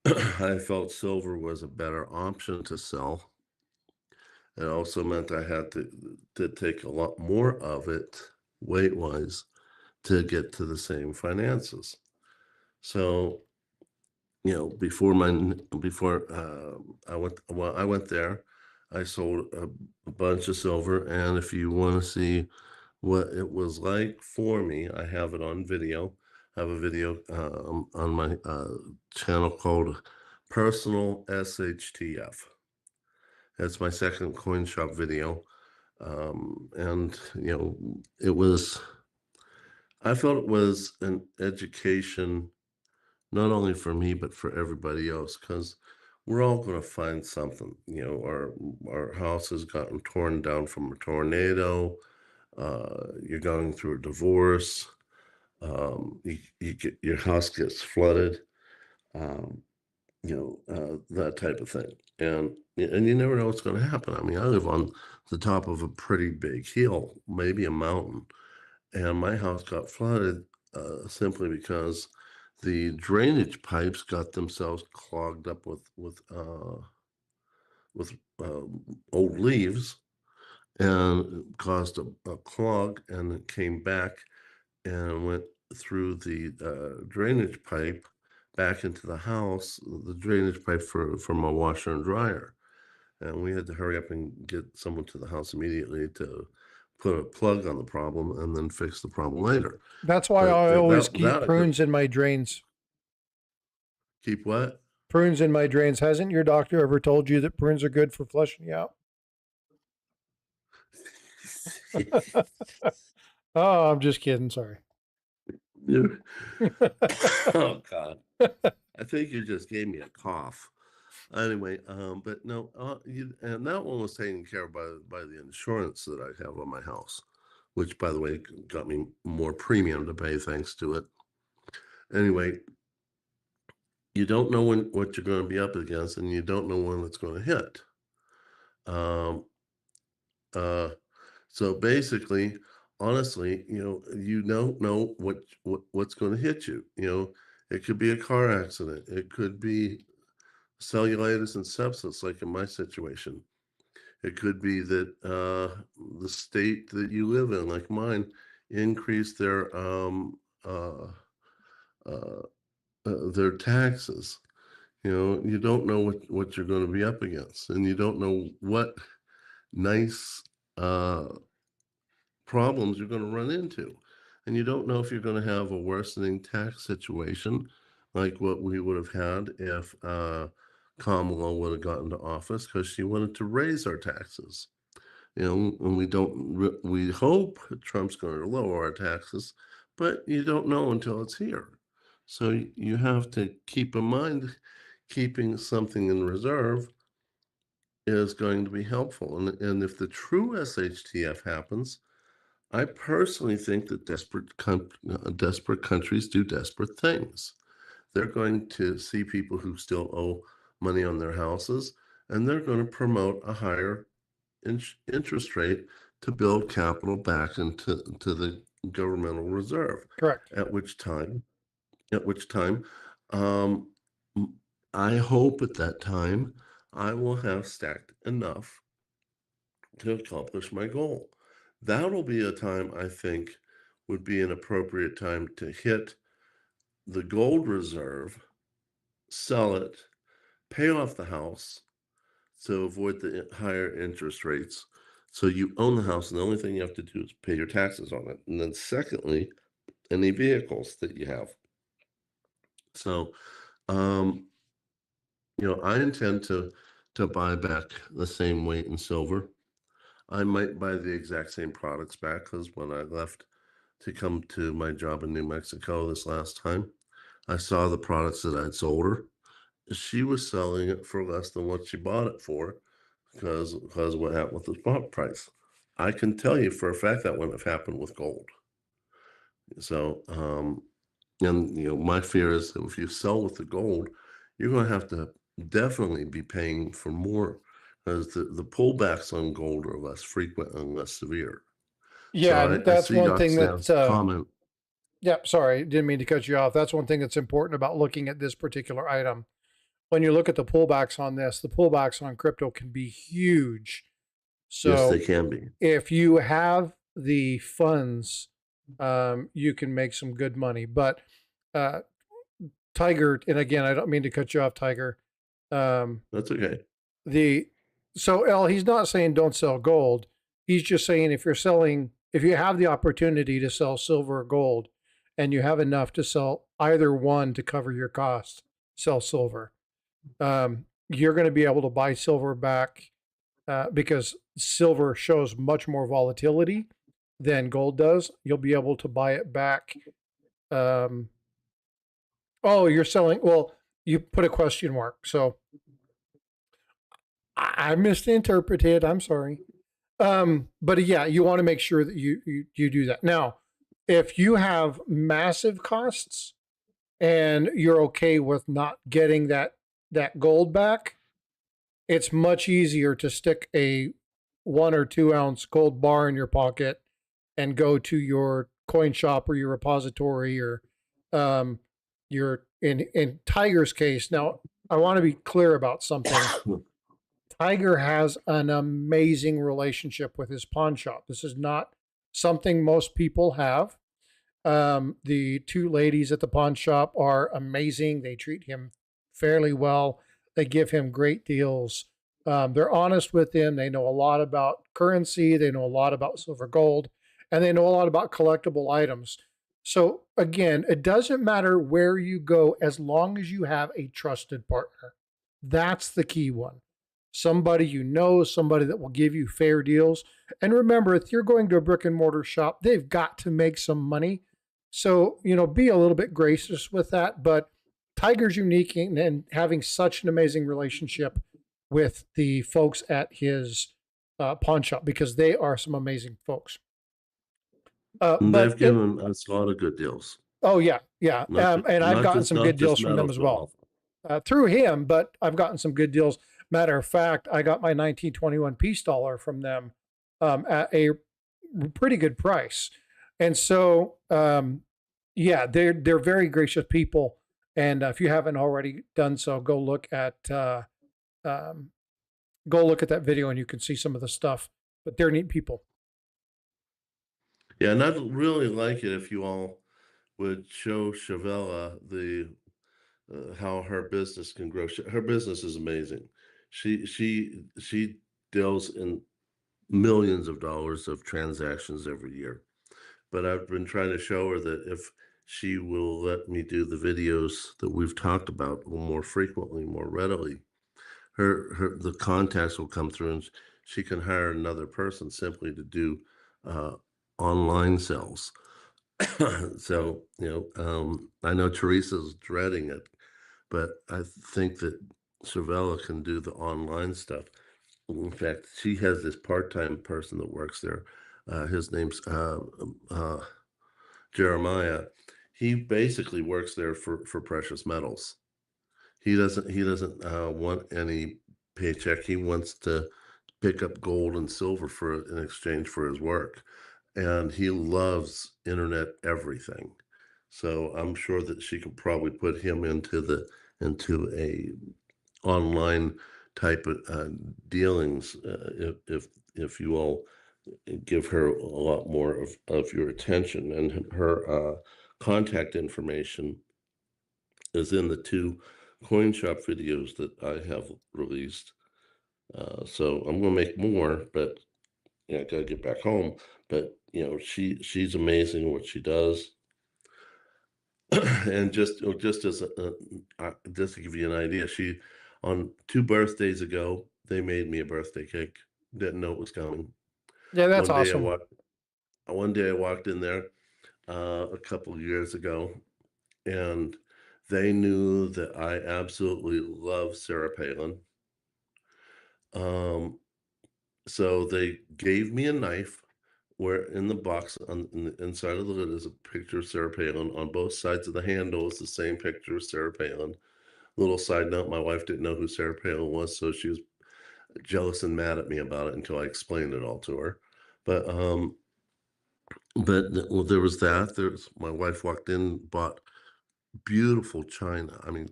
I felt silver was a better option to sell. It also meant I had to take a lot more of it weight-wise to get to the same finances. So, before I went there, I sold a bunch of silver, and if you want to see what it was like for me, I have it on video. I have a video on my channel called Personal SHTF. That's my second coin shop video. And I felt it was an education, not only for me, but for everybody else, because we're all going to find something. Our house has gotten torn down from a tornado. You're going through a divorce. Your house gets flooded. Um, that type of thing. And you never know what's going to happen. I mean, I live on the top of a pretty big hill, maybe a mountain, and my house got flooded simply because the drainage pipes got themselves clogged up with old leaves and caused a clog, and it came back and went through the drainage pipe back into the house, the drainage pipe for my washer and dryer. And we had to hurry up and get someone to the house immediately to put a plug on the problem and then fix the problem later. That's why But I always that keep that prunes in my drains. keep what? Prunes in my drains. Hasn't your doctor ever told you that prunes are good for flushing you out? Oh, I'm just kidding. Sorry. Oh God. I think you just gave me a cough. Anyway, but no, and that one was taken care of by the insurance that I have on my house, which, by the way, got me more premium to pay thanks to it. Anyway, you don't know what you're going to be up against, and you don't know when it's going to hit. Um, so basically, honestly, you don't know what's going to hit you. It could be a car accident. It could be cellulitis and sepsis, like in my situation. It could be that the state that you live in, like mine, increased their taxes. You don't know what you're going to be up against, and you don't know what nice problems you're going to run into. And you don't know if you're going to have a worsening tax situation like what we would have had if Kamala would have gotten to office, because she wanted to raise our taxes. And we hope Trump's going to lower our taxes, but you don't know until it's here. So you have to keep in mind keeping something in reserve is going to be helpful. And if the true SHTF happens, I personally think that desperate countries do desperate things. They're going to see people who still owe money on their houses, and they're going to promote a higher interest rate to build capital back into the governmental reserve. Correct. At which time, um, I hope at that time I will have stacked enough to accomplish my goal. That'll be a time I think would be an appropriate time to hit the gold reserve, sell it, pay off the house to avoid the higher interest rates. So you own the house, and the only thing you have to do is pay your taxes on it. And then secondly, any vehicles that you have. So, I intend to buy back the same weight in silver. I might buy the exact same products back because when I left to come to my job in New Mexico this last time, I saw the products that I'd sold her. She was selling it for less than what she bought it for because what happened with the spot price. I can tell you for a fact that wouldn't have happened with gold. So, and my fear is that if you sell with the gold, you're going to have to definitely be paying for more because the pullbacks on gold are less frequent and less severe. So Yeah, and I that's see one Doc thing that, Sam's comment. yeah, sorry, didn't mean to cut you off. That's one thing that's important about looking at this particular item. When you look at the pullbacks on this, the pullbacks on crypto can be huge. Yes, they So can be. if you have the funds, you can make some good money. But uh, Tiger, and again, I don't mean to cut you off, Tiger. Um, That's okay. the so L, he's not saying don't sell gold. He's just saying if you have the opportunity to sell silver or gold, and you have enough to sell either one to cover your costs, sell silver. You're going to be able to buy silver back because silver shows much more volatility than gold does. You'll be able to buy it back. Um, oh, you're selling. Well, you put a question mark. So I misinterpreted. I'm sorry. But yeah, you want to make sure that you do that. Now, if you have massive costs and you're okay with not getting that gold back, it's much easier to stick a 1 or 2 ounce gold bar in your pocket and go to your coin shop or your repository or um, your in Tiger's case. Now, I want to be clear about something. Tiger has an amazing relationship with his pawn shop. This is not something most people have. The two ladies at the pawn shop are amazing. They treat him fairly well. They give him great deals. They're honest with him. They know a lot about currency. They know a lot about silver, gold, and they know a lot about collectible items. So again, it doesn't matter where you go as long as you have a trusted partner. That's the key one. Somebody you know, somebody that will give you fair deals. And remember, if you're going to a brick and mortar shop, they've got to make some money. So, be a little bit gracious with that. But Tiger's unique in having such an amazing relationship with the folks at his pawn shop because they are some amazing folks. And But they've given us a lot of good deals. oh yeah, yeah, and I've gotten some Not good just deals from them metals, as but well also. through him. But I've gotten some good deals. Matter of fact, I got my 1921 peace dollar from them at a pretty good price, and so yeah, they're very gracious people. And if you haven't already done so, um, go look at that video, and you can see some of the stuff. But they're neat people. Yeah, and I'd really like it if you all would show Shavella how her business can grow. Her business is amazing. She deals in millions of dollars of transactions every year. But I've been trying to show her that if she will let me do the videos that we've talked about more frequently, more readily, the contacts will come through and she can hire another person simply to do uh, online sales. So, I know Teresa's dreading it, but I think that Cervella can do the online stuff. In fact, she has this part-time person that works there. His name's Jeremiah. He basically works there for precious metals. He doesn't want any paycheck. He wants to pick up gold and silver for in exchange for his work, and he loves internet everything. So I'm sure that she could probably put him into a online type of dealings if you all give her a lot more of your attention. And her contact information is in the two coin shop videos that I have released. So I'm going to make more, but I got to get back home. But she's amazing at what she does. And just as just to give you an idea, she on 2 birthdays ago they made me a birthday cake. Didn't know it was coming. Yeah, that's One day I awesome. walked. One day I walked in there. a couple of years ago, and they knew that I absolutely love Sarah Palin. Um, so they gave me a knife where in the box in the inside of the lid is a picture of Sarah Palin. On both sides of the handle is the same picture of Sarah Palin. Little side note, my wife didn't know who Sarah Palin was, so she was jealous and mad at me about it until I explained it all to her. But well, there was that. There's my wife walked in, bought beautiful china. I mean,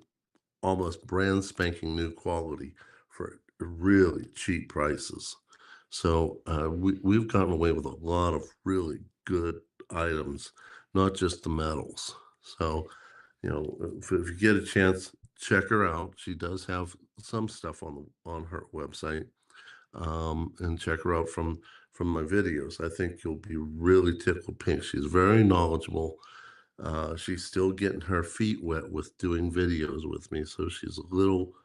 almost brand spanking new quality for really cheap prices. So we've gotten away with a lot of really good items, not just the metals. So, if you get a chance, check her out. She does have some stuff on her website, and check her out from my videos. I think you'll be really tickled pink. She's very knowledgeable. She's still getting her feet wet with doing videos with me, so she's a little,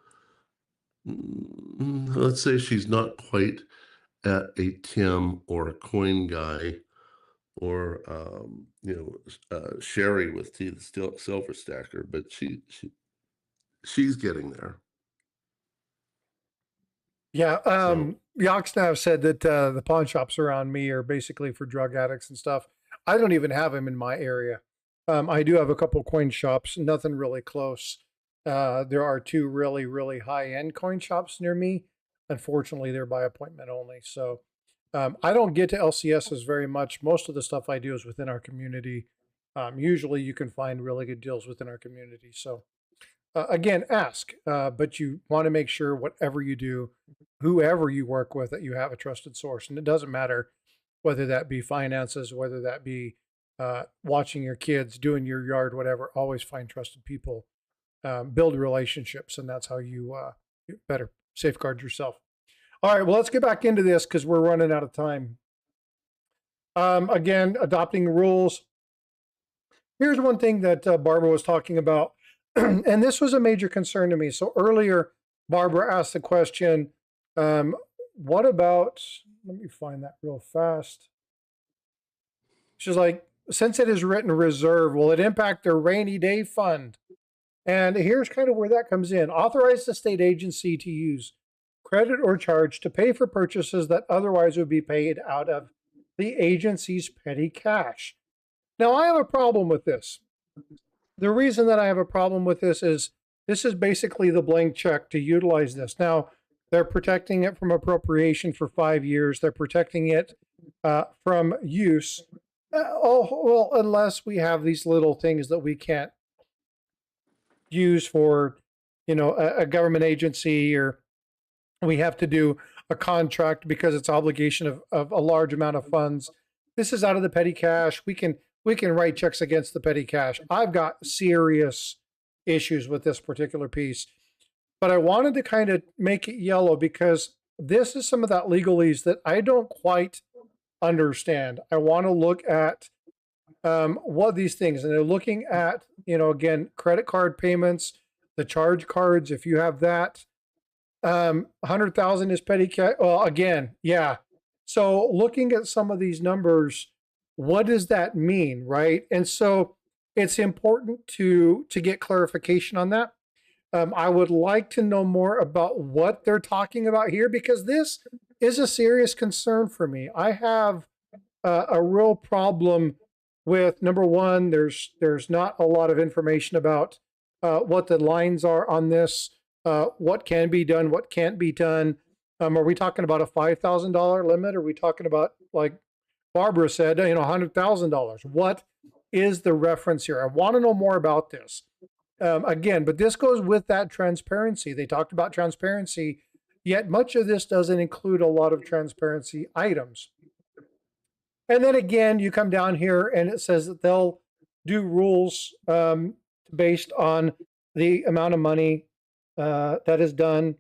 let's say she's not quite at a Tim or a Coin Guy or Sherry with T the Still Silver Stacker, but she's getting there. Yeah, So Yoxnav said that the pawn shops around me are basically for drug addicts and stuff. I don't even have them in my area. I do have a couple coin shops, nothing really close. There are two really, really high-end coin shops near me. Unfortunately, they're by appointment only. So I don't get to LCSs very much. Most of the stuff I do is within our community. Usually you can find really good deals within our community. So again, ask, but you want to make sure whatever you do, whoever you work with, that you have a trusted source. And it doesn't matter whether that be finances, whether that be watching your kids, doing your yard, whatever. Always find trusted people, build relationships, and that's how you better safeguard yourself. All right, well, let's get back into this because we're running out of time. Again, adopting rules. Here's one thing that Barbara was talking about, and this was a major concern to me. So earlier, Barbara asked the question, what about, let me find that real fast. She's like, since it is written reserve, will it impact their rainy day fund? And here's kind of where that comes in. Authorize the state agency to use credit or charge to pay for purchases that otherwise would be paid out of the agency's petty cash. Now, I have a problem with this. The reason that I have a problem with this is basically the blank check to utilize this. Now, they're protecting it from appropriation for 5 years. They're protecting it from use. Well, unless we have these little things that we can't use for, a government agency, or we have to do a contract because it's obligation of a large amount of funds. This is out of the petty cash. We can write checks against the petty cash. I've got serious issues with this particular piece, but I wanted to kind of make it yellow because this is some of that legalese that I don't quite understand. I want to look at what these things, and they're looking at, again, credit card payments, the charge cards. If you have that, 100,000 is petty cash. Well, again, yeah. So looking at some of these numbers, what does that mean, right? And so it's important to get clarification on that. I would like to know more about what they're talking about here, because this is a serious concern for me. I have a real problem with, number one, there's not a lot of information about what the lines are on this, what can be done, what can't be done. Are we talking about a $5,000 limit? Are we talking about, like Barbara said, $100,000? What is the reference here? I want to know more about this. Again, but this goes with that transparency. They talked about transparency, yet much of this doesn't include a lot of transparency items. And then again, you come down here and it says that they'll do rules based on the amount of money that is done.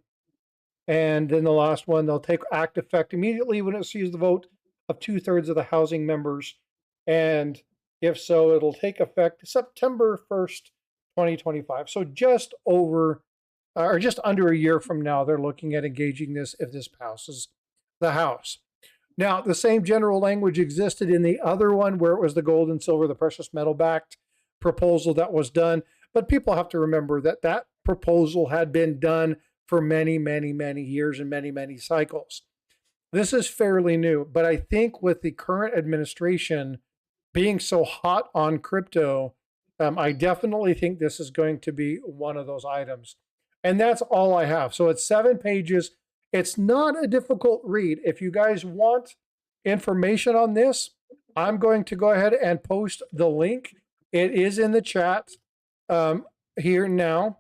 And then the last one, they'll take act effect immediately when it sees the vote of 2/3 of the housing members. And if so, it'll take effect September 1st, 2025. So just over, or just under a year from now, they're looking at engaging this if this passes the House. Now, the same general language existed in the other one where it was the gold and silver, the precious metal backed proposal that was done. But people have to remember that that proposal had been done for many, many, many years and many, many cycles. This is fairly new, but I think with the current administration being so hot on crypto, I definitely think this is going to be one of those items. And that's all I have. So it's 7 pages. It's not a difficult read. If you guys want information on this, I'm going to go ahead and post the link. It is in the chat here now.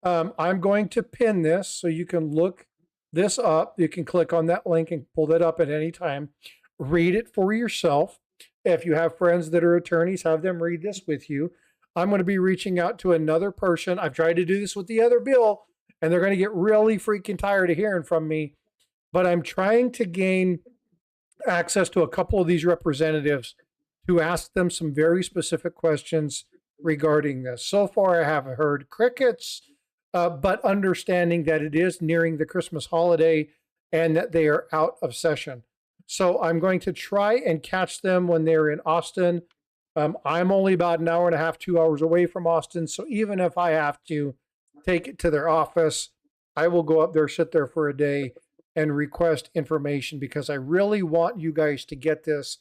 I'm going to pin this so you can look this up. You can click on that link and pull that up at any time. Read it for yourself. If you have friends that are attorneys, have them read this with you. I'm going to be reaching out to another person. I've tried to do this with the other bill, and they're going to get really freaking tired of hearing from me. But I'm trying to gain access to a couple of these representatives to ask them some very specific questions regarding this. So far, I have heard crickets, but understanding that it is nearing the Christmas holiday and that they are out of session. So I'm going to try and catch them when they're in Austin. I'm only about an hour and a half, 2 hours away from Austin. So even if I have to take it to their office, I will go up there, sit there for a day and request information because I really want you guys to get this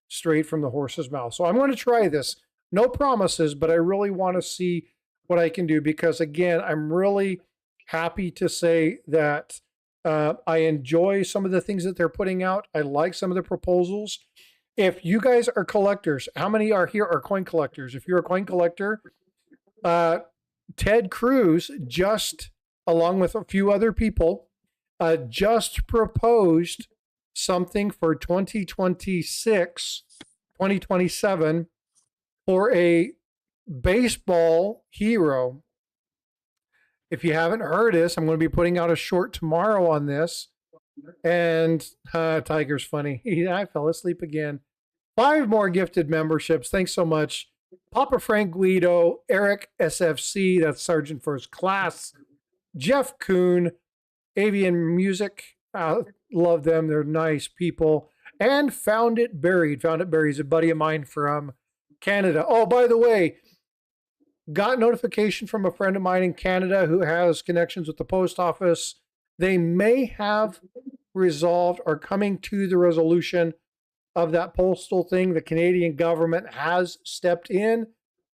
straight from the horse's mouth. So I'm going to try this. No promises, but I really want to see what I can do because, again, I'm really happy to say that I enjoy some of the things that they're putting out. I like some of the proposals. If you guys are collectors, how many are here are coin collectors? If you're a coin collector, Ted Cruz just, along with a few other people, just proposed something for 2026, 2027 for a baseball hero. If you haven't heard this, I'm going to be putting out a short tomorrow on this. And Tiger's funny. I fell asleep again. 5 more gifted memberships. Thanks so much. Papa Frank Guido, Eric SFC, that's Sergeant First Class, Jeff Kuhn, Avian Music. Love them. They're nice people. And Found It Buried. Found It Buried is a buddy of mine from Canada. Oh, by the way, got notification from a friend of mine in Canada who has connections with the post office. They may have resolved or coming to the resolution of that postal thing. The Canadian government has stepped in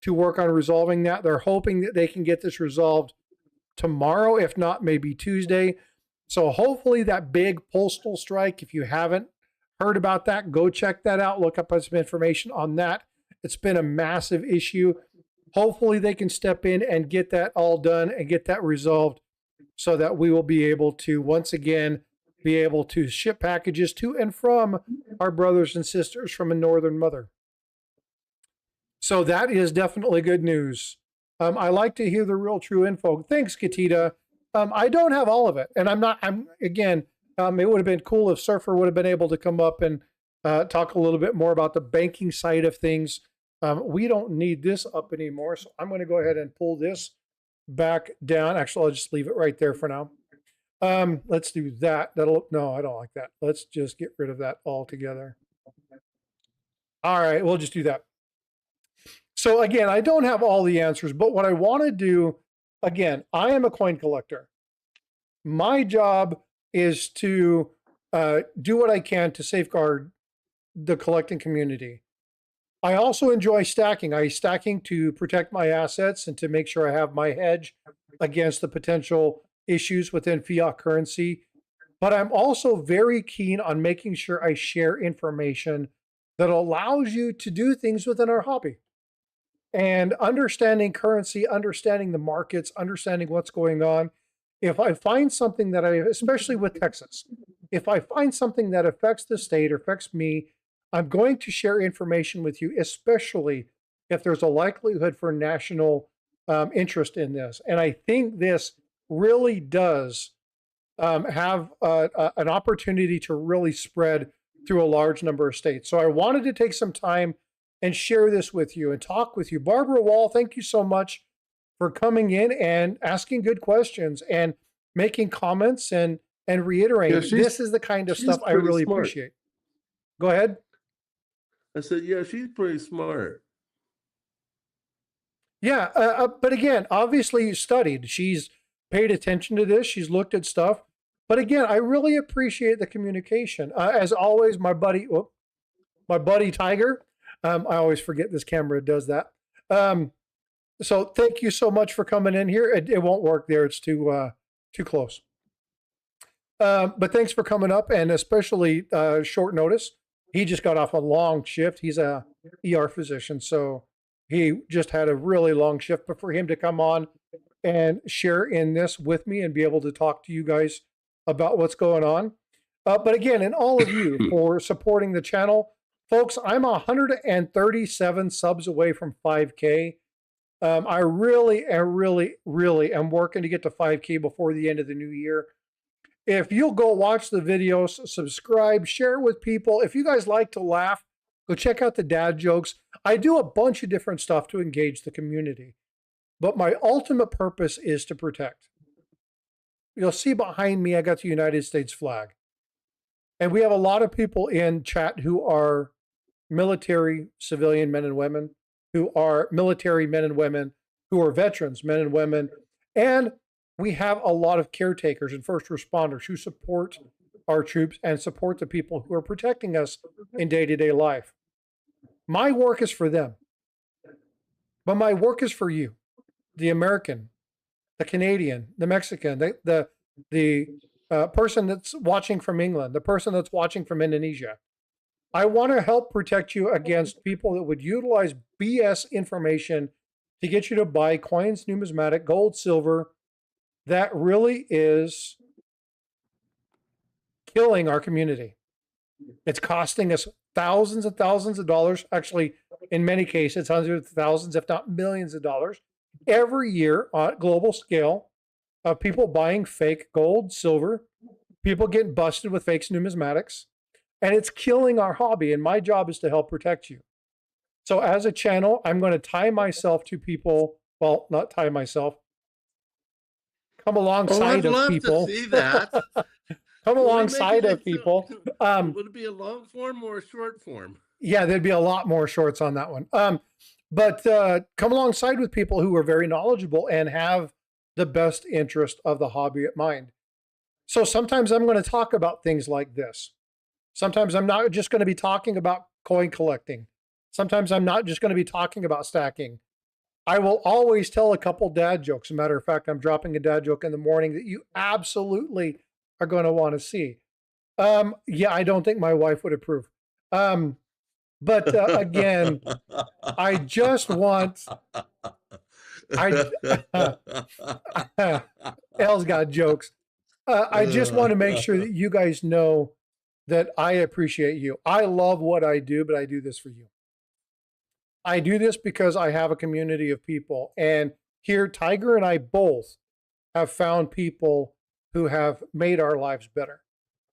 to work on resolving that. They're hoping that they can get this resolved tomorrow, if not maybe Tuesday. So hopefully that big postal strike, if you haven't heard about that, go check that out. Look up some information on that. It's been a massive issue. Hopefully they can step in and get that all done and get that resolved so that we will be able to, once again, be able to ship packages to and from our brothers and sisters from a northern mother. So that is definitely good news. I like to hear the real true info. Thanks, Katita. I don't have all of it. And again, it would have been cool if Surfer would have been able to come up and talk a little bit more about the banking side of things. We don't need this up anymore. So I'm going to go ahead and pull this back down. Actually, I'll just leave it right there for now. Let's do that. No, I don't like that. Let's just get rid of that altogether. All right, we'll just do that. So again, I don't have all the answers, but what I want to do, again, I am a coin collector. My job is to do what I can to safeguard the collecting community. I also enjoy stacking. I stacking to protect my assets and to make sure I have my hedge against the potential issues within fiat currency. But I'm also very keen on making sure I share information that allows you to do things within our hobby. And understanding currency, understanding the markets, understanding what's going on. If I find something that especially with Texas, if I find something that affects the state or affects me, I'm going to share information with you, especially if there's a likelihood for national interest in this. And I think this really does have an opportunity to really spread through a large number of states. So I wanted to take some time and share this with you and talk with you. Barbara Wall, thank you so much for coming in and asking good questions and making comments and reiterating. Yeah, this is the kind of stuff I really appreciate. Go ahead. I said, yeah, she's pretty smart. Yeah, but again, obviously you studied. She's paid attention to this. She's looked at stuff. But again, I really appreciate the communication. As always, my buddy Tiger. I always forget this camera does that. So thank you so much for coming in here. It won't work there. It's too close. But thanks for coming up, and especially short notice. He just got off a long shift. He's a ER physician, so he just had a really long shift. But for him to come on and share in this with me and be able to talk to you guys about what's going on. But again, and all of you for supporting the channel. Folks, I'm 137 subs away from 5K. I really am working to get to 5K before the end of the new year. If you'll go watch the videos, subscribe, share it with people. If you guys like to laugh, go check out the dad jokes. I do a bunch of different stuff to engage the community. But my ultimate purpose is to protect. You'll see behind me, I got the United States flag. And we have a lot of people in chat who are military, civilian men and women, who are military men and women, who are veterans, men and women. And we have a lot of caretakers and first responders who support our troops and support the people who are protecting us in day-to-day life. My work is for them. But my work is for you, the American, the Canadian, the Mexican, the person that's watching from England, the person that's watching from Indonesia. I want to help protect you against people that would utilize BS information to get you to buy coins, numismatic, gold, silver. That really is killing our community. It's costing us thousands and thousands of dollars. Actually, in many cases, hundreds of thousands, if not millions of dollars every year on a global scale of people buying fake gold, silver, people getting busted with fake numismatics, and it's killing our hobby. And my job is to help protect you. So as a channel, I'm going to tie myself to people. Well, not tie myself. Come alongside of people. I'd love to see that. Come alongside of people. Would it be a long form or a short form? Yeah, there'd be a lot more shorts on that one. But come alongside with people who are very knowledgeable and have the best interest of the hobby at mind. So sometimes I'm going to talk about things like this. Sometimes I'm not just going to be talking about coin collecting. Sometimes I'm not just going to be talking about stacking. I will always tell a couple dad jokes. As a matter of fact, I'm dropping a dad joke in the morning that you absolutely are going to want to see. Yeah, I don't think my wife would approve. But again, I just want, Elle's got jokes. I just want to make sure that you guys know that I appreciate you. I love what I do, but I do this for you. I do this because I have a community of people. And here, Tiger and I both have found people who have made our lives better.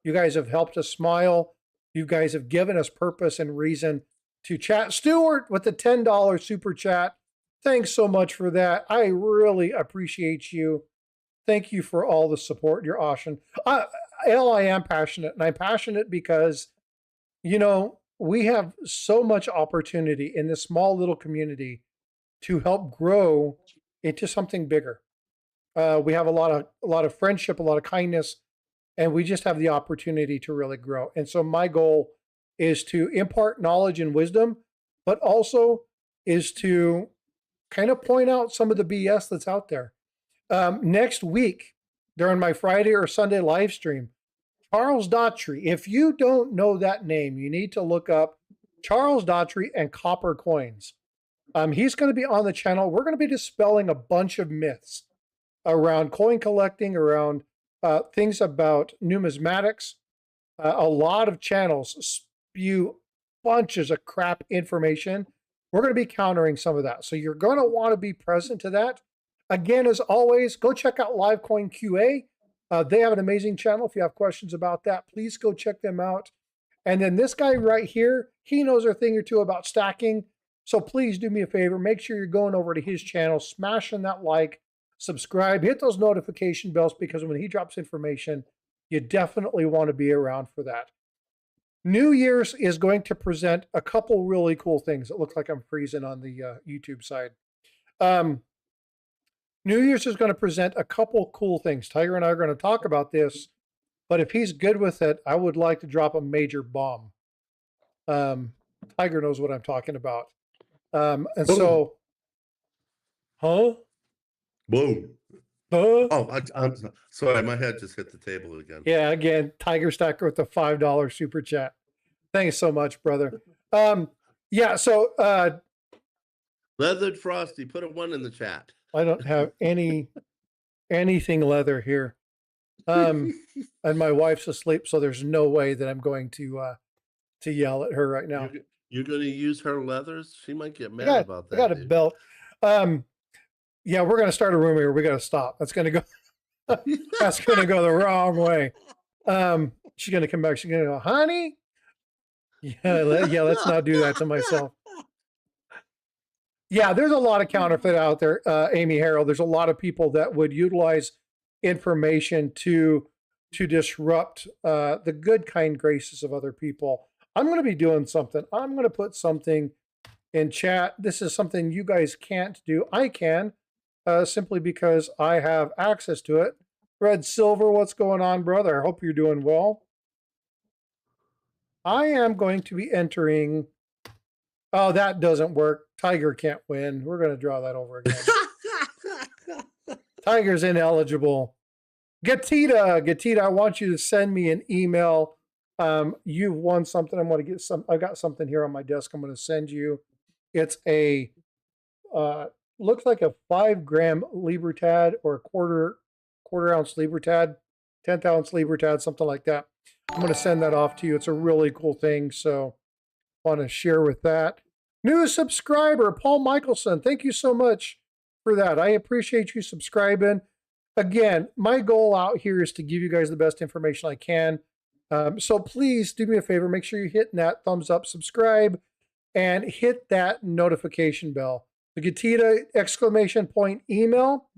You guys have helped us smile. You guys have given us purpose and reason to chat. Stuart with the $10 super chat. Thanks so much for that. I really appreciate you. Thank you for all the support. You're awesome. Elle, I am passionate, and I'm passionate because, you know, we have so much opportunity in this small little community to help grow into something bigger. We have a lot of friendship, a lot of kindness, and we just have the opportunity to really grow. And so my goal is to impart knowledge and wisdom, but also is to kind of point out some of the BS that's out there. Next week, during my Friday or Sunday live stream, Charles Daughtry. If you don't know that name, you need to look up Charles Daughtry and copper coins. He's going to be on the channel. We're going to be dispelling a bunch of myths around coin collecting, around things about numismatics. A lot of channels spew bunches of crap information. We're going to be countering some of that. So you're going to want to be present to that. Again, as always, go check out Livecoin QA. They have an amazing channel. If you have questions about that, please go check them out. And then this guy right here, he knows a thing or two about stacking. So please do me a favor. Make sure you're going over to his channel, smashing that like, subscribe, hit those notification bells, because when he drops information, you definitely want to be around for that. New Year's is going to present a couple really cool things. It looks like I'm freezing on the YouTube side. New Year's is going to present a couple cool things. Tiger and I are going to talk about this, but if he's good with it, I would like to drop a major bomb. Tiger knows what I'm talking about. And so, huh? Boom. Huh? Oh, I'm sorry. My head just hit the table again. Yeah, again, Tiger Stacker with the $5 super chat. Thanks so much, brother. Yeah, so Leathered Frosty, put a 1 in the chat. I don't have anything leather here. And my wife's asleep, so there's no way that I'm going to yell at her right now. You're going to use her leathers? She might get mad about that. I got a belt. Yeah, we're going to start a rumor here. We got to stop. That's going to go. That's going to go the wrong way. She's going to come back. She's going to go, honey. Yeah, let's not do that to myself. Yeah, there's a lot of counterfeit out there, Amy Harrell. There's a lot of people that would utilize information to disrupt the good, kind graces of other people. I'm going to be doing something. I'm going to put something in chat. This is something you guys can't do. I can, simply because I have access to it. Red Silver, what's going on, brother? I hope you're doing well. I am going to be entering. Oh, that doesn't work. Tiger can't win. We're going to draw that over again. Tiger's ineligible. Gatita, I want you to send me an email. You've won something. I'm going to get some. I got something here on my desk. I'm going to send you. It's a looks like a 5-gram Libertad or a quarter ounce Libertad, 10th ounce Libertad, something like that. I'm going to send that off to you. It's a really cool thing. So I want to share with that. New subscriber, Paul Michelson. Thank you so much for that. I appreciate you subscribing. Again, my goal out here is to give you guys the best information I can. So please do me a favor. Make sure you're hitting that thumbs up, subscribe, and hit that notification bell. The Gatita exclamation point email.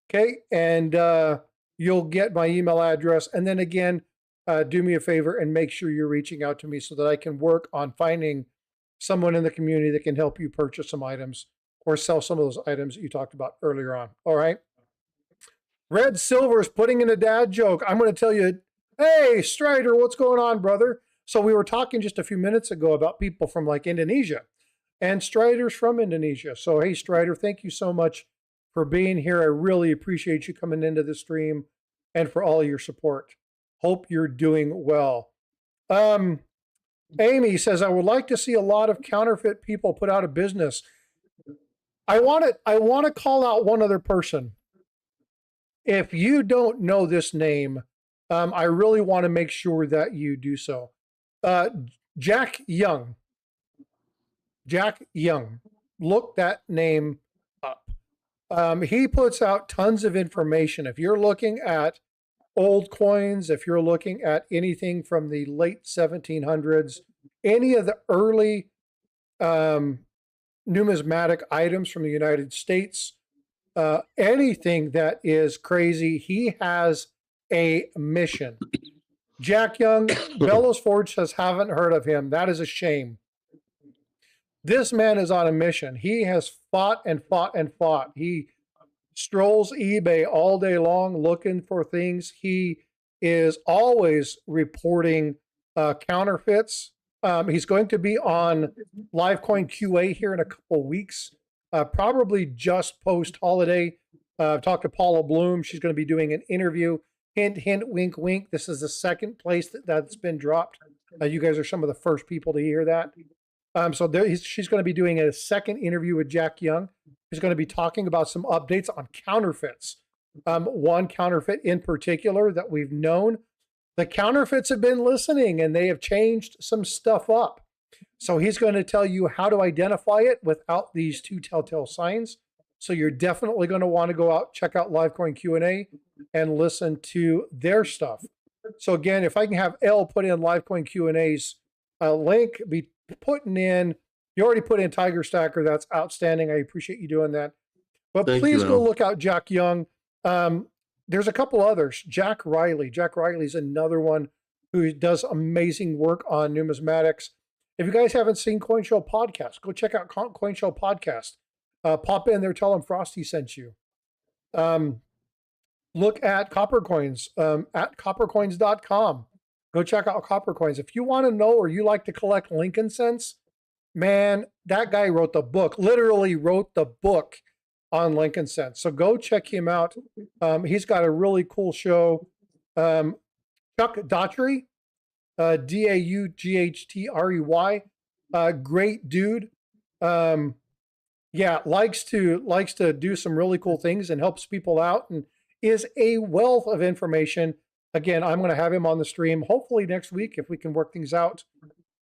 Okay. And you'll get my email address. And then again, do me a favor and make sure you're reaching out to me so that I can work on finding someone in the community that can help you purchase some items or sell some of those items that you talked about earlier on. All right. Red Silver is putting in a dad joke. I'm going to tell you, hey, Strider, what's going on, brother? So we were talking just a few minutes ago about people from like Indonesia, and Strider's from Indonesia. So, hey, Strider, thank you so much for being here. I really appreciate you coming into the stream and for all your support. Hope you're doing well. Amy says, I would like to see a lot of counterfeit people put out of business. I want to call out one other person. If you don't know this name, I really want to make sure that you do so. Jack Young. Jack Young. Look that name up. He puts out tons of information. If you're looking at old coins, if you're looking at anything from the late 1700s, any of the early numismatic items from the United States, anything that is crazy, he has a mission. Jack Young, Bellows Forge says, haven't heard of him. That is a shame. This man is on a mission. He has fought and fought and fought. He strolls eBay all day long looking for things. He is always reporting counterfeits. He's going to be on Livecoin QA here in a couple of weeks, probably just post-holiday. I've talked to Paula Bloom. She's going to be doing an interview. Hint, hint, wink, wink. This is the second place that's been dropped. You guys are some of the first people to hear that. So she's going to be doing a second interview with Jack Young. He's going to be talking about some updates on counterfeits. One counterfeit in particular that we've known. The counterfeits have been listening and they have changed some stuff up. So he's going to tell you how to identify it without these two telltale signs. So you're definitely going to want to go out, check out Livecoin Q&A and listen to their stuff. So again, if I can have Elle put in Livecoin Q&A's link, be putting in, you already put in Tiger Stacker. That's outstanding. I appreciate you doing that. But please go look out Jack Young. There's a couple others. Jack Riley. Jack Riley's another one who does amazing work on numismatics. If you guys haven't seen Coin Show Podcast, go check out Coin Show Podcast. Pop in there, tell them Frosty sent you. Look at Copper Coins at coppercoins.com. Go check out Copper Coins. If you want to know or you like to collect Lincoln cents, man, that guy wrote the book, literally wrote the book on Lincoln cents. So go check him out. He's got a really cool show. Chuck Daughtry, Daughtry, great dude. Yeah, likes to do some really cool things and helps people out and is a wealth of information. Again, I'm going to have him on the stream hopefully next week if we can work things out.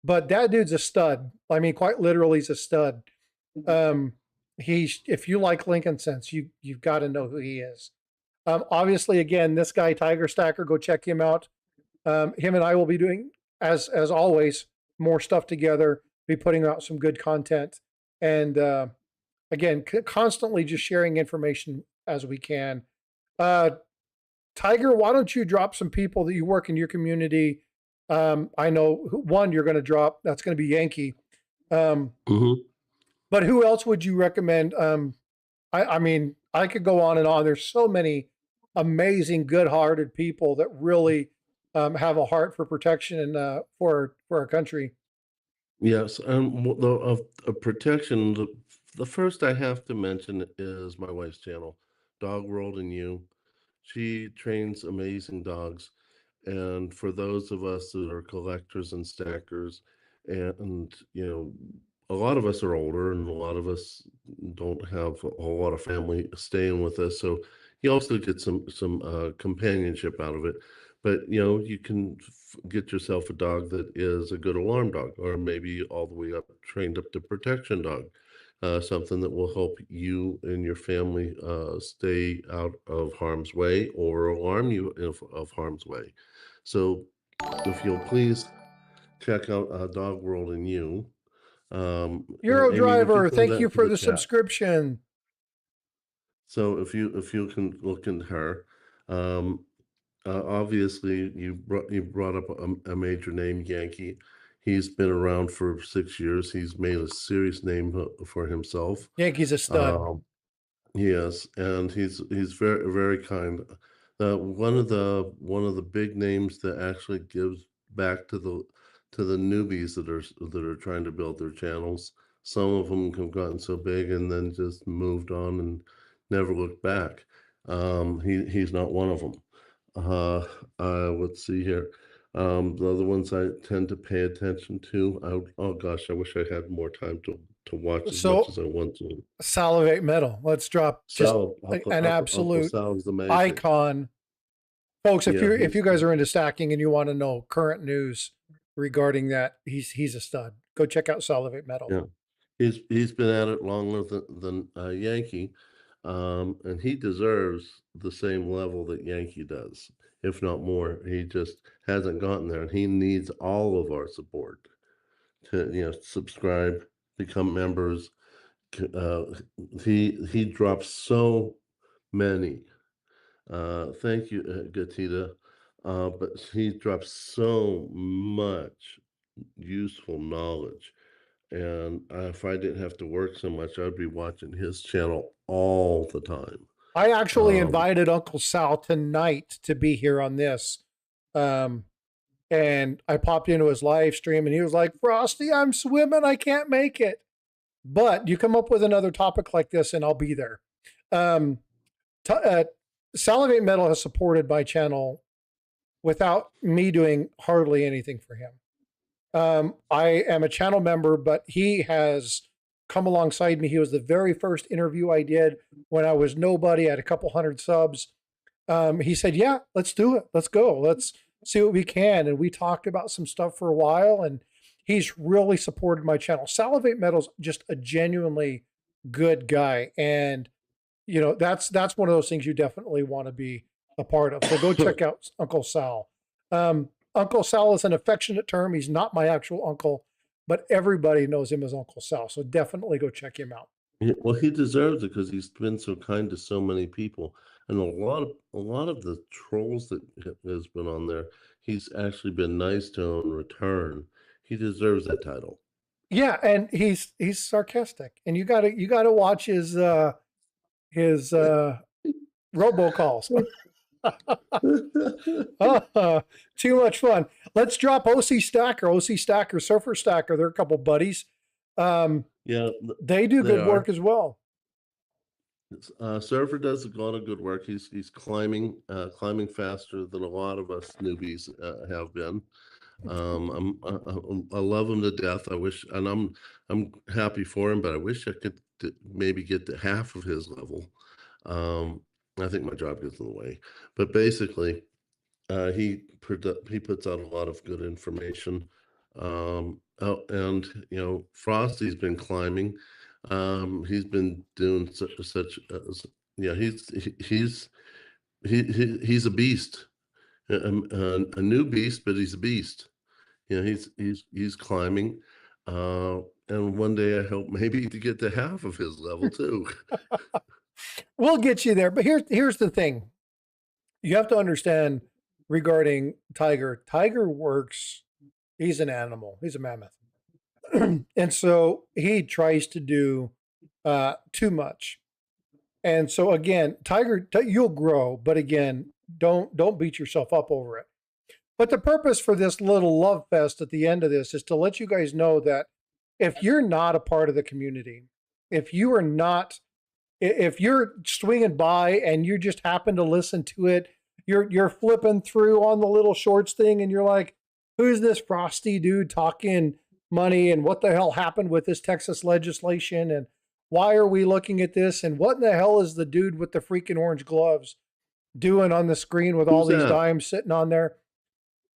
But that dude's a stud. I mean, quite literally, he's a stud. If you like Lincoln cents, you've got to know who he is. Obviously, again, this guy Tiger Stacker, go check him out. Him and I will be doing, as always, more stuff together. Be putting out some good content, and again, constantly just sharing information as we can. Tiger, why don't you drop some people that you work in your community? I know one you're going to drop. That's going to be Yankee. But who else would you recommend? I mean, I could go on and on. There's so many amazing, good-hearted people that really have a heart for protection and for our country. Yes, of protection, the first I have to mention is my wife's channel, Dog World and You. She trains amazing dogs, and for those of us that are collectors and stackers, and a lot of us are older, and a lot of us don't have a whole lot of family staying with us, so you also get some companionship out of it. But you can get yourself a dog that is a good alarm dog, or maybe all the way up trained up to protection dog, something that will help you and your family stay out of harm's way or alarm you of harm's way. So if you'll please check out Dog World and You. Euro Amy, Driver, throw thank that you into for the the chat. subscription. So if you can look into her, obviously you brought up a major name, Yankee. He's been around for 6 years. He's made a serious name for himself. Yankee's a stud. Yes, and he's very very kind. One of the big names that actually gives back to the newbies that are trying to build their channels. Some of them have gotten so big and then just moved on and never looked back. He's not one of them. Let's see here. The other ones I tend to pay attention to. Oh gosh, I wish I had more time to watch as much as I want to. Salivate Metal. Let's drop just Sal, an absolute Sal's amazing. icon. Folks, if you guys are into stacking and you want to know current news regarding that, he's a stud. Go check out Salivate Metal. Yeah, he's been at it longer than Yankee, and he deserves the same level that Yankee does, if not more. He just hasn't gotten there, and he needs all of our support to subscribe, become members. He drops so many. Thank you, Gatita. But he drops so much useful knowledge. And if I didn't have to work so much, I'd be watching his channel all the time. I actually invited Uncle Sal tonight to be here on this. And I popped into his live stream and he was like, Frosty, I'm swimming. I can't make it. But you come up with another topic like this and I'll be there. Salivate Metal has supported my channel without me doing hardly anything for him. I am a channel member, but he has come alongside me. He was the very first interview I did when I was nobody. I had a couple hundred subs. He said, yeah, let's do it. Let's go. Let's see what we can. And we talked about some stuff for a while, and he's really supported my channel. Salivate Metal's just a genuinely good guy. And, that's one of those things you definitely want to be a part of. So go check out Uncle Sal. Uncle Sal is an affectionate term. He's not my actual uncle, but everybody knows him as Uncle Sal. So definitely go check him out. Well, he deserves it because he's been so kind to so many people. And a lot of the trolls that has been on there, he's actually been nice to in return. He deserves that title. Yeah, and he's sarcastic, and you gotta watch his robocalls. Too much fun. Let's drop OC Stacker, Surfer Stacker. They're a couple buddies. Yeah, They do they good work are. as well. Surfer does a lot of good work. He's climbing faster than a lot of us newbies have been. I love him to death. I wish, and I'm happy for him, but I wish I could maybe get to half of his level. I think my job gets in the way, but basically, he puts out a lot of good information. And Frosty's been climbing. He's been doing such yeah, he's a beast, a new beast, but he's a beast. He's climbing, and one day I hope maybe to get to half of his level too. We'll get you there. But here's the thing. You have to understand regarding Tiger. Tiger works, he's an animal. He's a mammoth. And so he tries to do too much. And so again, Tiger, you'll grow, but again, don't beat yourself up over it. But the purpose for this little love fest at the end of this is to let you guys know that if you're not a part of the community, if you are not, if you're swinging by and you just happen to listen to it, you're flipping through on the little shorts thing, and you're like, "Who's this Frosty dude talking money? And what the hell happened with this Texas legislation? And why are we looking at this? And what in the hell is the dude with the freaking orange gloves doing on the screen with all Who's these that? dimes sitting on there?"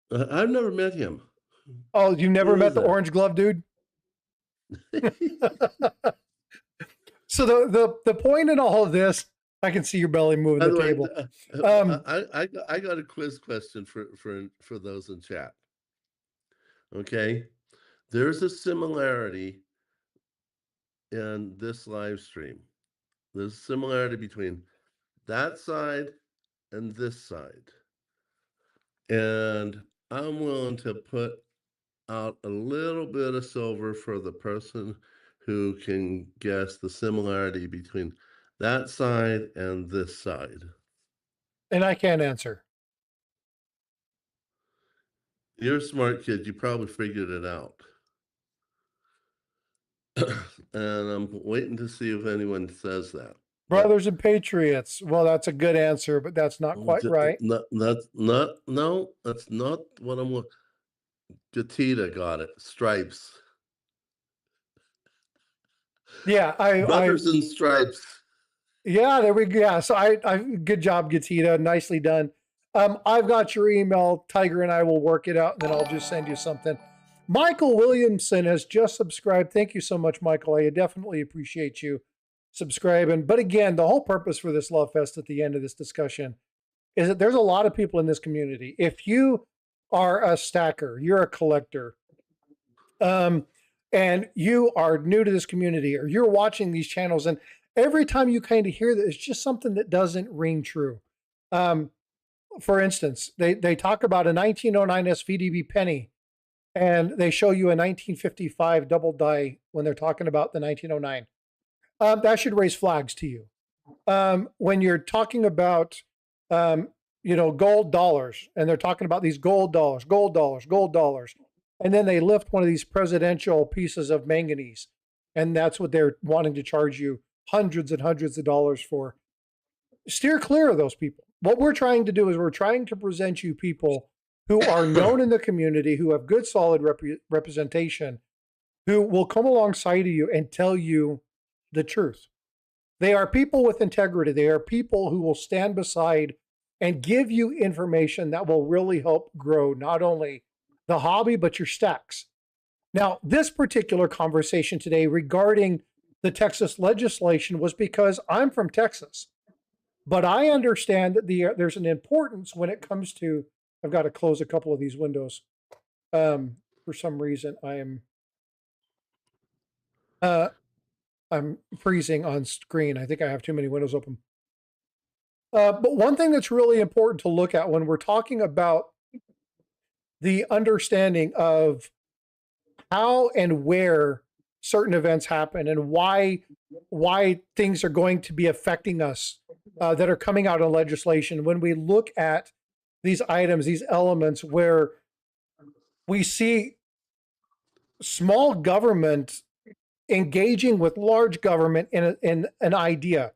I've never met him. Oh, you never Who met is the that? orange glove dude? So the point in all of this, I can see your belly moving By the the way, table. Um, I got a quiz question for those in chat. Okay, there's a similarity in this live stream. There's a similarity between that side and this side, and I'm willing to put out a little bit of silver for the person who can guess the similarity between that side and this side. and I can't answer. You're a smart kid. You probably figured it out. And I'm waiting to see if anyone says that. But Brothers and Patriots. Well, that's a good answer, but that's not quite right. that's not no, that's not what I'm looking. Gatita got it. Stripes. Yeah, Brothers in stripes. yeah, there we go. Yeah, so good job, Gatita. Nicely done. I've got your email. Tiger and I will work it out, and then I'll just send you something. Michael Williamson has just subscribed. Thank you so much, Michael. I definitely appreciate you subscribing. But again, the whole purpose for this Love Fest at the end of this discussion is that there's a lot of people in this community. If you are a stacker, you're a collector, um, and you are new to this community, or you're watching these channels, and every time you kind of hear that, it's just something that doesn't ring true. Um, for instance, they talk about a 1909 SVDB penny, and they show you a 1955 double die when they're talking about the 1909. That should raise flags to you. When you're talking about, um, gold dollars, and they're talking about these gold dollars, gold dollars, gold dollars, and then they lift one of these presidential pieces of manganese, and that's what they're wanting to charge you hundreds and hundreds of dollars for. Steer clear of those people. What we're trying to do is we're trying to present you people who are known in the community, who have good, solid representation, who will come alongside of you and tell you the truth. They are people with integrity. They are people who will stand beside and give you information that will really help grow not only the hobby, but your stacks. Now, this particular conversation today regarding the Texas legislation was because I'm from Texas, but I understand that there's an importance when it comes to. I've got to close a couple of these windows. For some reason, uh, I'm freezing on screen. I think I have too many windows open. But one thing that's really important to look at when we're talking about the understanding of how and where certain events happen and why things are going to be affecting us that are coming out in legislation, when we look at these items, these elements where we see small government engaging with large government in an idea,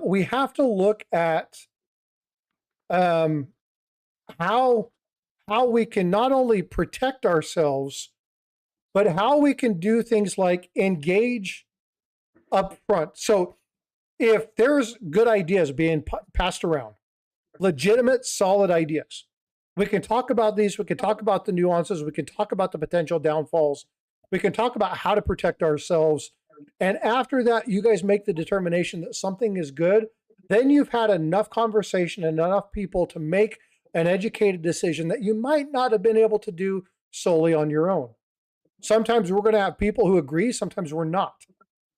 we have to look at um, how we can not only protect ourselves, but how we can do things like engage up front. So if there's good ideas being passed around, legitimate, solid ideas, we can talk about these. We can talk about the nuances. We can talk about the potential downfalls. We can talk about how to protect ourselves. And after that, you guys make the determination that something is good. Then you've had enough conversation and enough people to make an educated decision that you might not have been able to do solely on your own. Sometimes we're going to have people who agree, sometimes we're not.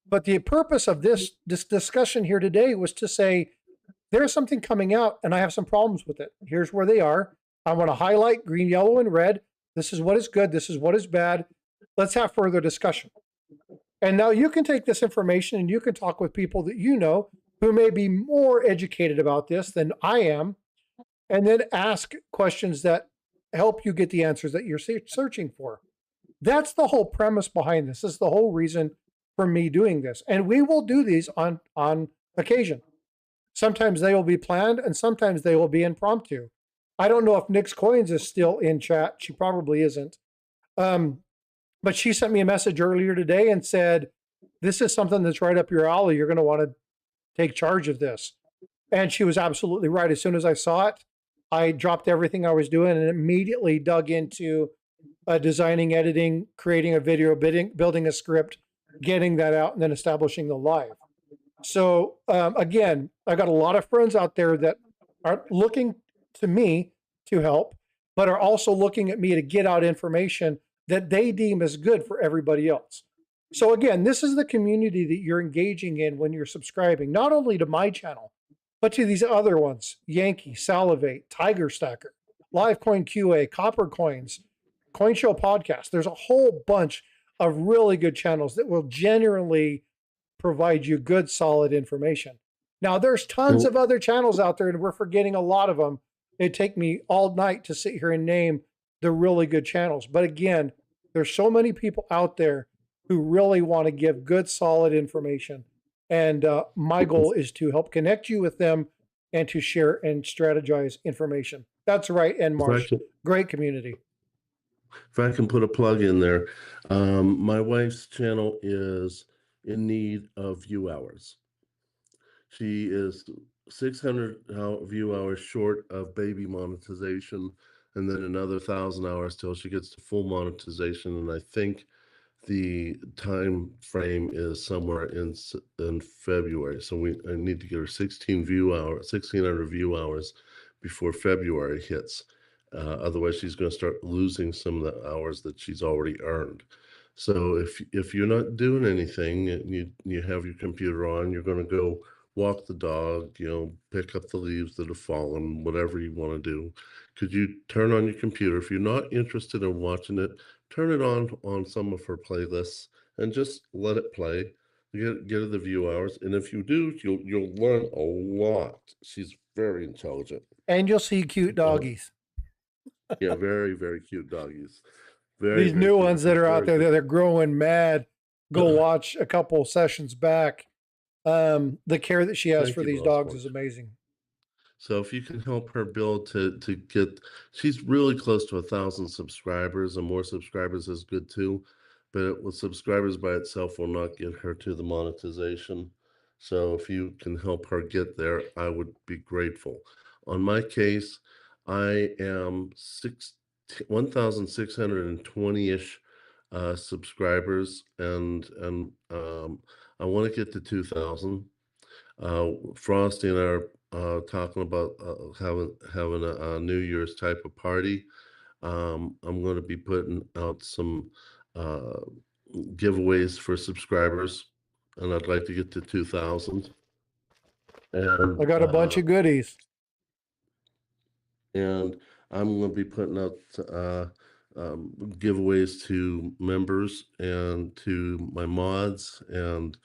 But the purpose of this discussion here today was to say, there's something coming out and I have some problems with it. Here's where they are. I want to highlight green, yellow, and red. This is what is good. This is what is bad. Let's have further discussion. And now you can take this information and you can talk with people that you know who may be more educated about this than I am, and then ask questions that help you get the answers that you're searching for. That's the whole premise behind this. This is the whole reason for me doing this. And we will do these on occasion. Sometimes they will be planned and sometimes they will be impromptu. I don't know if Nick's Coins is still in chat. She probably isn't. But she sent me a message earlier today and said, this is something that's right up your alley. You're going to want to take charge of this. And she was absolutely right. As soon as I saw it, I dropped everything I was doing and immediately dug into designing, editing, creating a video, building a script, getting that out, and then establishing the live. So again, I got a lot of friends out there that are looking to me to help, but are also looking at me to get out information that they deem as good for everybody else. So again, this is the community that you're engaging in when you're subscribing, not only to my channel, but to these other ones: Yankee, Salivate, Tiger Stacker, Livecoin QA, Copper Coins, Coin Show Podcast. There's a whole bunch of really good channels that will generally provide you good, solid information. Now, there's tons of other channels out there, and we're forgetting a lot of them. It'd take me all night to sit here and name the really good channels. But again, there's so many people out there who really want to give good, solid information. And my goal is to help connect you with them and to share and strategize information. That's right, and Marsh. Great community. If I can put a plug in there, my wife's channel is in need of view hours. She is 600 view hours short of baby monetization, and then another 1,000 hours till she gets to full monetization. And I think the time frame is somewhere in February. So I need to get her 1,600 view hours before February hits. Otherwise, she's going to start losing some of the hours that she's already earned. So if you're not doing anything and you have your computer on, you're going to go walk the dog, pick up the leaves that have fallen, whatever you want to do. Could you turn on your computer? If you're not interested in watching it, turn it on some of her playlists and just let it play. Get her the view hours, and if you do, you'll learn a lot. She's very intelligent, and you'll see cute doggies. Yeah, very, very cute doggies. These new ones that are out there that are growing mad. Go watch a couple sessions back. The care that she has for these dogs is amazing. So if you can help her build to get, she's really close to 1,000 subscribers, and more subscribers is good too. But with subscribers by itself will not get her to the monetization. So if you can help her get there, I would be grateful. On my case, I am 1,620-ish subscribers, and I want to get to 2,000. Frosty and I are talking about having a New Year's type of party. I'm going to be putting out some giveaways for subscribers, and I'd like to get to 2,000. And I got a bunch of goodies. and I'm going to be putting out giveaways to members and to my mods. And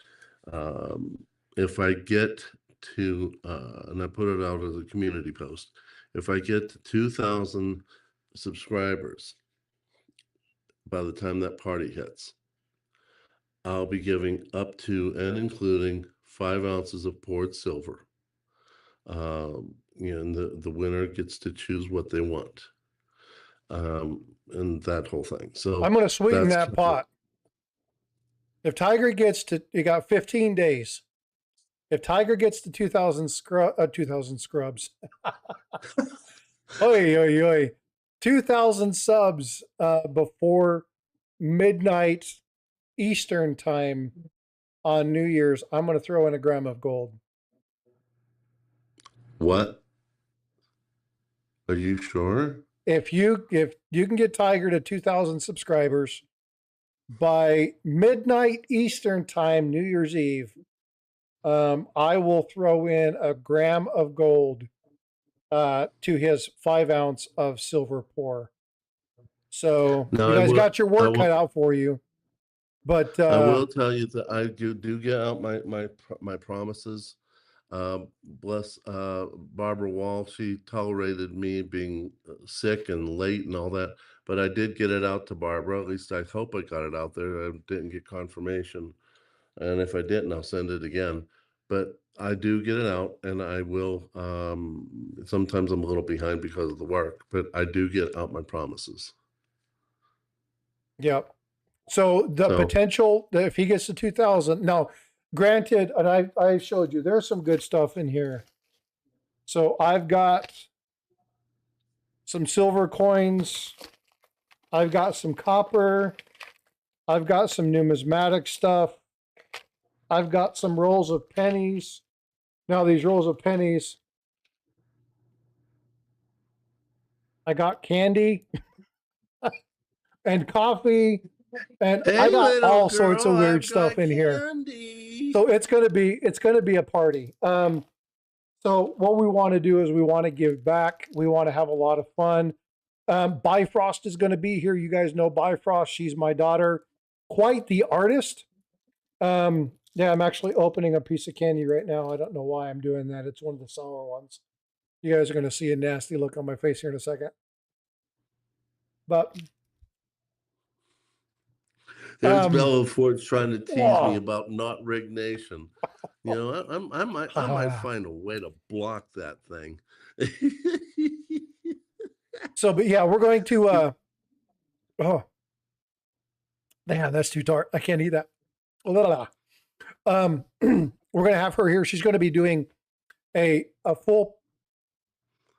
if I get to, and I put it out as a community post, if I get to 2,000 subscribers by the time that party hits, I'll be giving up to and including 5 ounces of poured silver. And the winner gets to choose what they want. And that whole thing. So I'm going to sweeten that's that pot. If Tiger gets to, you got 15 days. If Tiger gets to 2,000 scrubs, oi, oi, oi, 2,000 subs before midnight Eastern time on New Year's, I'm going to throw in a gram of gold. What? Are you sure? If you can get Tiger to 2,000 subscribers by midnight Eastern time, New Year's Eve, I will throw in a gram of gold to his 5 ounce of silver pour. So Now, you guys got your work will- cut out for you. But I will tell you that I do get out my promises. Bless Barbara Wall. She tolerated me being sick and late and all that, but I did get it out to Barbara. At least I hope I got it out there. I didn't get confirmation, and if I didn't, I'll send it again. But I do get it out, and I will. Sometimes I'm a little behind because of the work, but I do get out my promises. Yep. So the potential that if he gets to 2,000, now granted, and I showed you, there's some good stuff in here. So I've got some silver coins. I've got some copper. I've got some numismatic stuff. I've got some rolls of pennies. Now these rolls of pennies, I got candy and coffee. And Hey, I got little all sorts of girl, weird I've stuff got in here. candy. So it's gonna be a party. So what we want to do is we want to give back. We want to have a lot of fun. Bifrost is going to be here. You guys know Bifrost. She's my daughter, quite the artist. Yeah, I'm actually opening a piece of candy right now. I don't know why I'm doing that. It's one of the sour ones. You guys are going to see a nasty look on my face here in a second. But there's Bella Ford's trying to tease me about not Rig Nation. You know, I might find a way to block that thing. So, but yeah, we're going to. Oh, man, that's too tart. I can't eat that. We're going to have her here. She's going to be doing a full.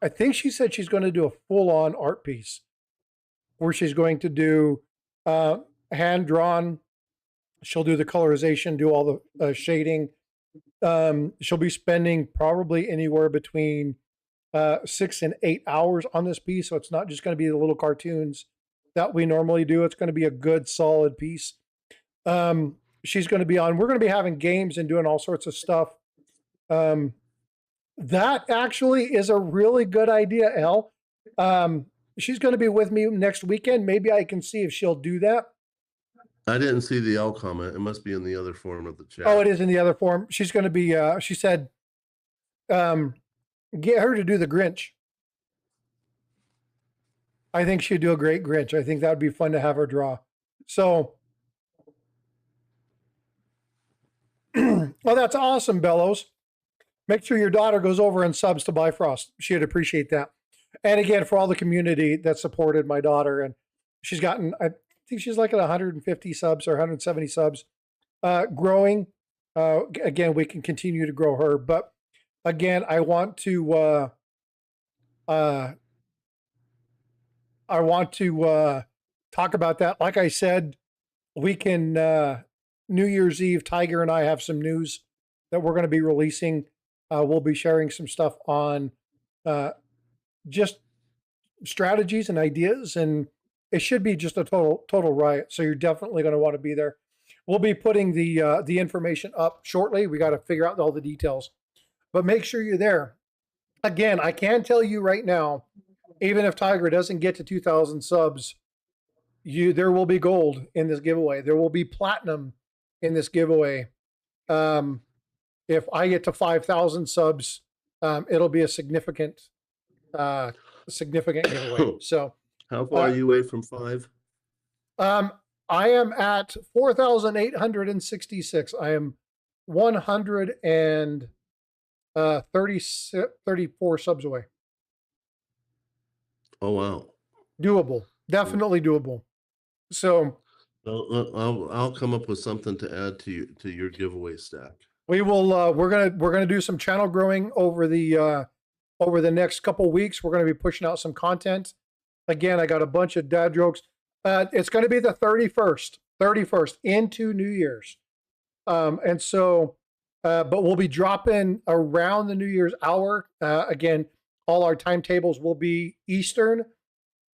I think she said she's going to do a full-on art piece, where she's going to do hand drawn. She'll do the colorization, do all the shading. She'll be spending probably anywhere between 6 and 8 hours on this piece. So it's not just going to be the little cartoons that we normally do. It's going to be a good, solid piece. She's going to be on. We're going to be having games and doing all sorts of stuff. That actually is a really good idea, Elle. She's going to be with me next weekend. Maybe I can see if she'll do that. I didn't see the L comment. It must be in the other form of the chat. Oh, it is in the other form. She's going to be, she said, get her to do the Grinch. I think she'd do a great Grinch. I think that would be fun to have her draw. So, well, that's awesome, Bellows. Make sure your daughter goes over and subs to Bifrost. She'd appreciate that. And again, for all the community that supported my daughter, and she's gotten, I think she's like at 150 subs or 170 subs, growing. Again, we can continue to grow her. But again, I want to talk about that. Like I said, we can New Year's Eve, Tiger and I have some news that we're going to be releasing. We'll be sharing some stuff on just strategies and ideas, and it should be just a total riot. So you're definitely going to want to be there. We'll be putting the information up shortly. We got to figure out all the details. but make sure you're there. Again, I can tell you right now, even if Tiger doesn't get to 2,000 subs, there will be gold in this giveaway. There will be platinum in this giveaway. If I get to 5,000 subs, it'll be a significant giveaway. So, How far are you away from 5? I am at 4,866. I am 134 subs away. Oh, wow. Doable. Definitely doable. So I'll come up with something to add to your giveaway stack. we will. We're gonna do some channel growing over the next couple weeks. We're gonna be pushing out some content. Again, I got a bunch of dad jokes. It's going to be the 31st into New Year's, and so, but we'll be dropping around the New Year's hour. Again, all our timetables will be Eastern.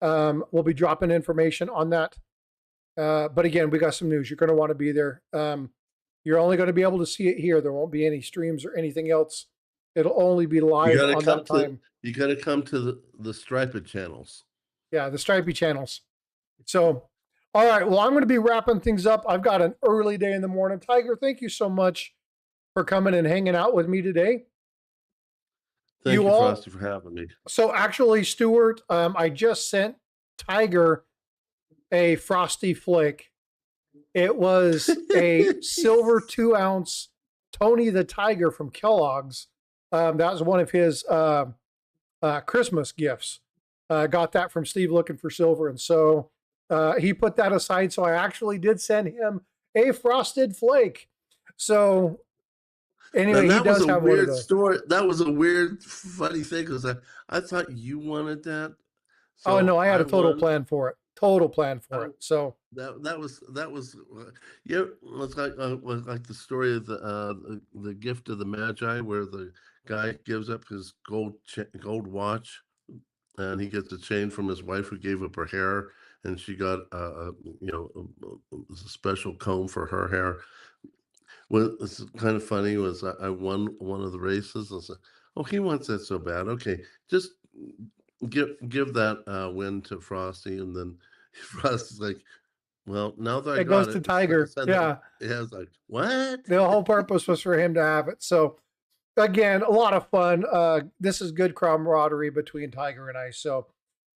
We'll be dropping information on that. But again, we got some news. You're going to want to be there. You're only going to be able to see it here. There won't be any streams or anything else. It'll only be live on that time. You got to come to the Striped channels. Yeah, the Stripey channels. So, all right. Well, I'm going to be wrapping things up. I've got an early day in the morning. Tiger, thank you so much for coming and hanging out with me today. Thank you, Frosty, for having me. So actually, Stuart, I just sent Tiger a Frosty Flake. It was a silver 2-ounce Tony the Tiger from Kellogg's. That was one of his Christmas gifts. Got that from Steve Looking for Silver. And so he put that aside. So I actually did send him a Frosted Flake. So anyway, he does have one of those. Story. That was a weird, funny thing because I thought you wanted that. So oh no, I had a total plan for it. Total plan for it. So that was yeah. It's like the story of the gift of the Magi, where the guy gives up his gold watch, and he gets a chain from his wife who gave up her hair, and she got a special comb for her hair. What's kind of funny was I won one of the races. I said, "Oh, he wants that so bad. Okay, just give that win to Frosty," and then Frosty's like, "Well, now that it goes to Tiger." Yeah, yeah. It's like, what? The whole purpose was for him to have it. So again, a lot of fun. This is good camaraderie between Tiger and I. So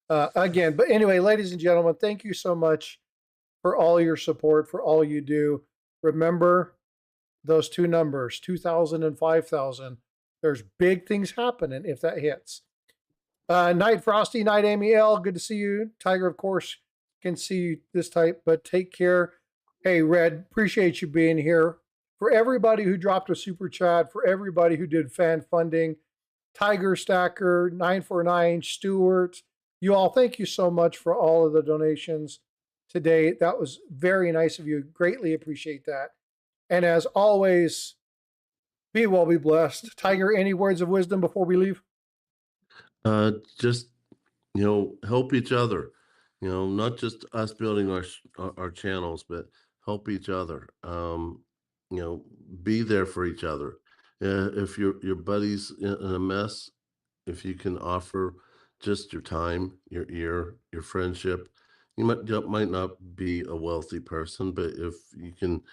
again, but anyway, ladies and gentlemen, thank you so much for all your support, for all you do. Remember those two numbers, 2,000 and 5,000. There's big things happening if that hits. Night Frosty, night Amy L. Good to see you. Tiger, of course, can see you this type, but take care. Hey, Red, appreciate you being here. For everybody who dropped a super chat, for everybody who did fan funding, Tiger Stacker, 949, Stewart, you all, thank you so much for all of the donations today. That was very nice of you. Greatly appreciate that. And as always, be well, be blessed. Tiger, any words of wisdom before we leave? Just, help each other. Not just us building our channels, but help each other. Be there for each other. If your buddy's in a mess, if you can offer just your time, your ear, your friendship, you might not be a wealthy person, but if you can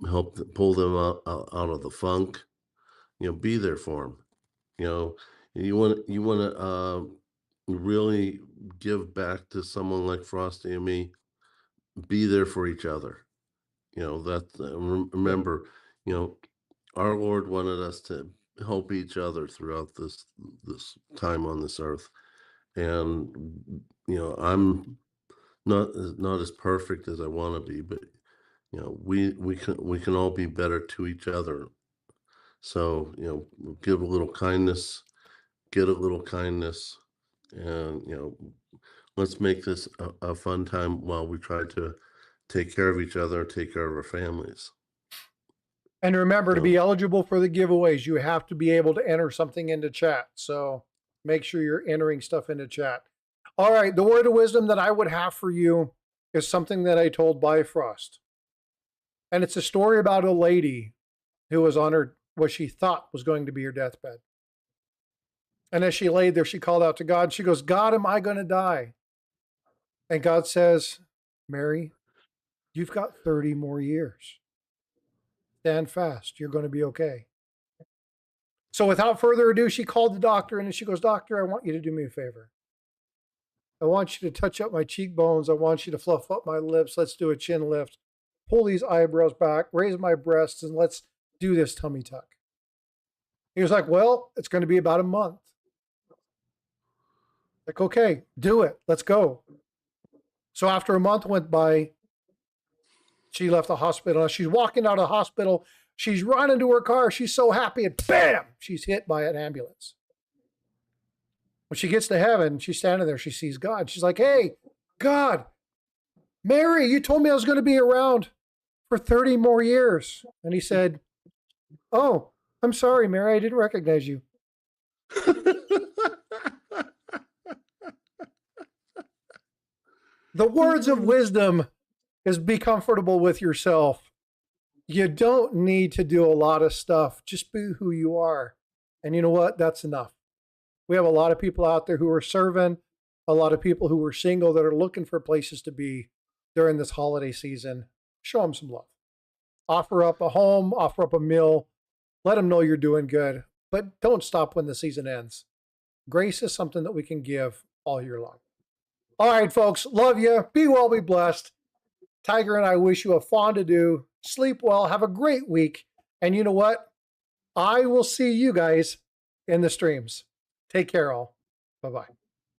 help pull them out of the funk, be there for them. You want to really give back to someone like Frosty and me. Be there for each other. Remember, our Lord wanted us to help each other throughout this time on this earth. And I'm not as perfect as I want to be, but we can all be better to each other. So give a little kindness, get a little kindness, and let's make this a fun time while we try to take care of each other, take care of our families. And remember, to be eligible for the giveaways, you have to be able to enter something into chat. So make sure you're entering stuff into chat. All right, the word of wisdom that I would have for you is something that I told Bifrost. And it's a story about a lady who was on her what she thought was going to be her deathbed. And as she laid there, she called out to God. She goes, God, am I going to die? And God says, Mary, you've got 30 more years. Stand fast. You're going to be okay. So without further ado, she called the doctor and she goes, Doctor, I want you to do me a favor. I want you to touch up my cheekbones. I want you to fluff up my lips. Let's do a chin lift. Pull these eyebrows back, raise my breasts, and let's do this tummy tuck. He was like, well, it's going to be about a month. Like, okay, do it. Let's go. So after a month went by, she left the hospital. As she's walking out of the hospital, she's running to her car. She's so happy, and bam, she's hit by an ambulance. When she gets to heaven, she's standing there. She sees God. She's like, hey, God, Mary, you told me I was going to be around for 30 more years. And he said, oh, I'm sorry, Mary. I didn't recognize you. The words of wisdom is be comfortable with yourself. You don't need to do a lot of stuff. Just be who you are. And you know what? That's enough. We have a lot of people out there who are serving, a lot of people who are single that are looking for places to be during this holiday season. Show them some love. Offer up a home, offer up a meal. Let them know you're doing good. But don't stop when the season ends. Grace is something that we can give all year long. All right, folks. Love you. Be well, be blessed. Tiger and I wish you a fond adieu. Sleep well. Have a great week. And you know what? I will see you guys in the streams. Take care, all. Bye-bye.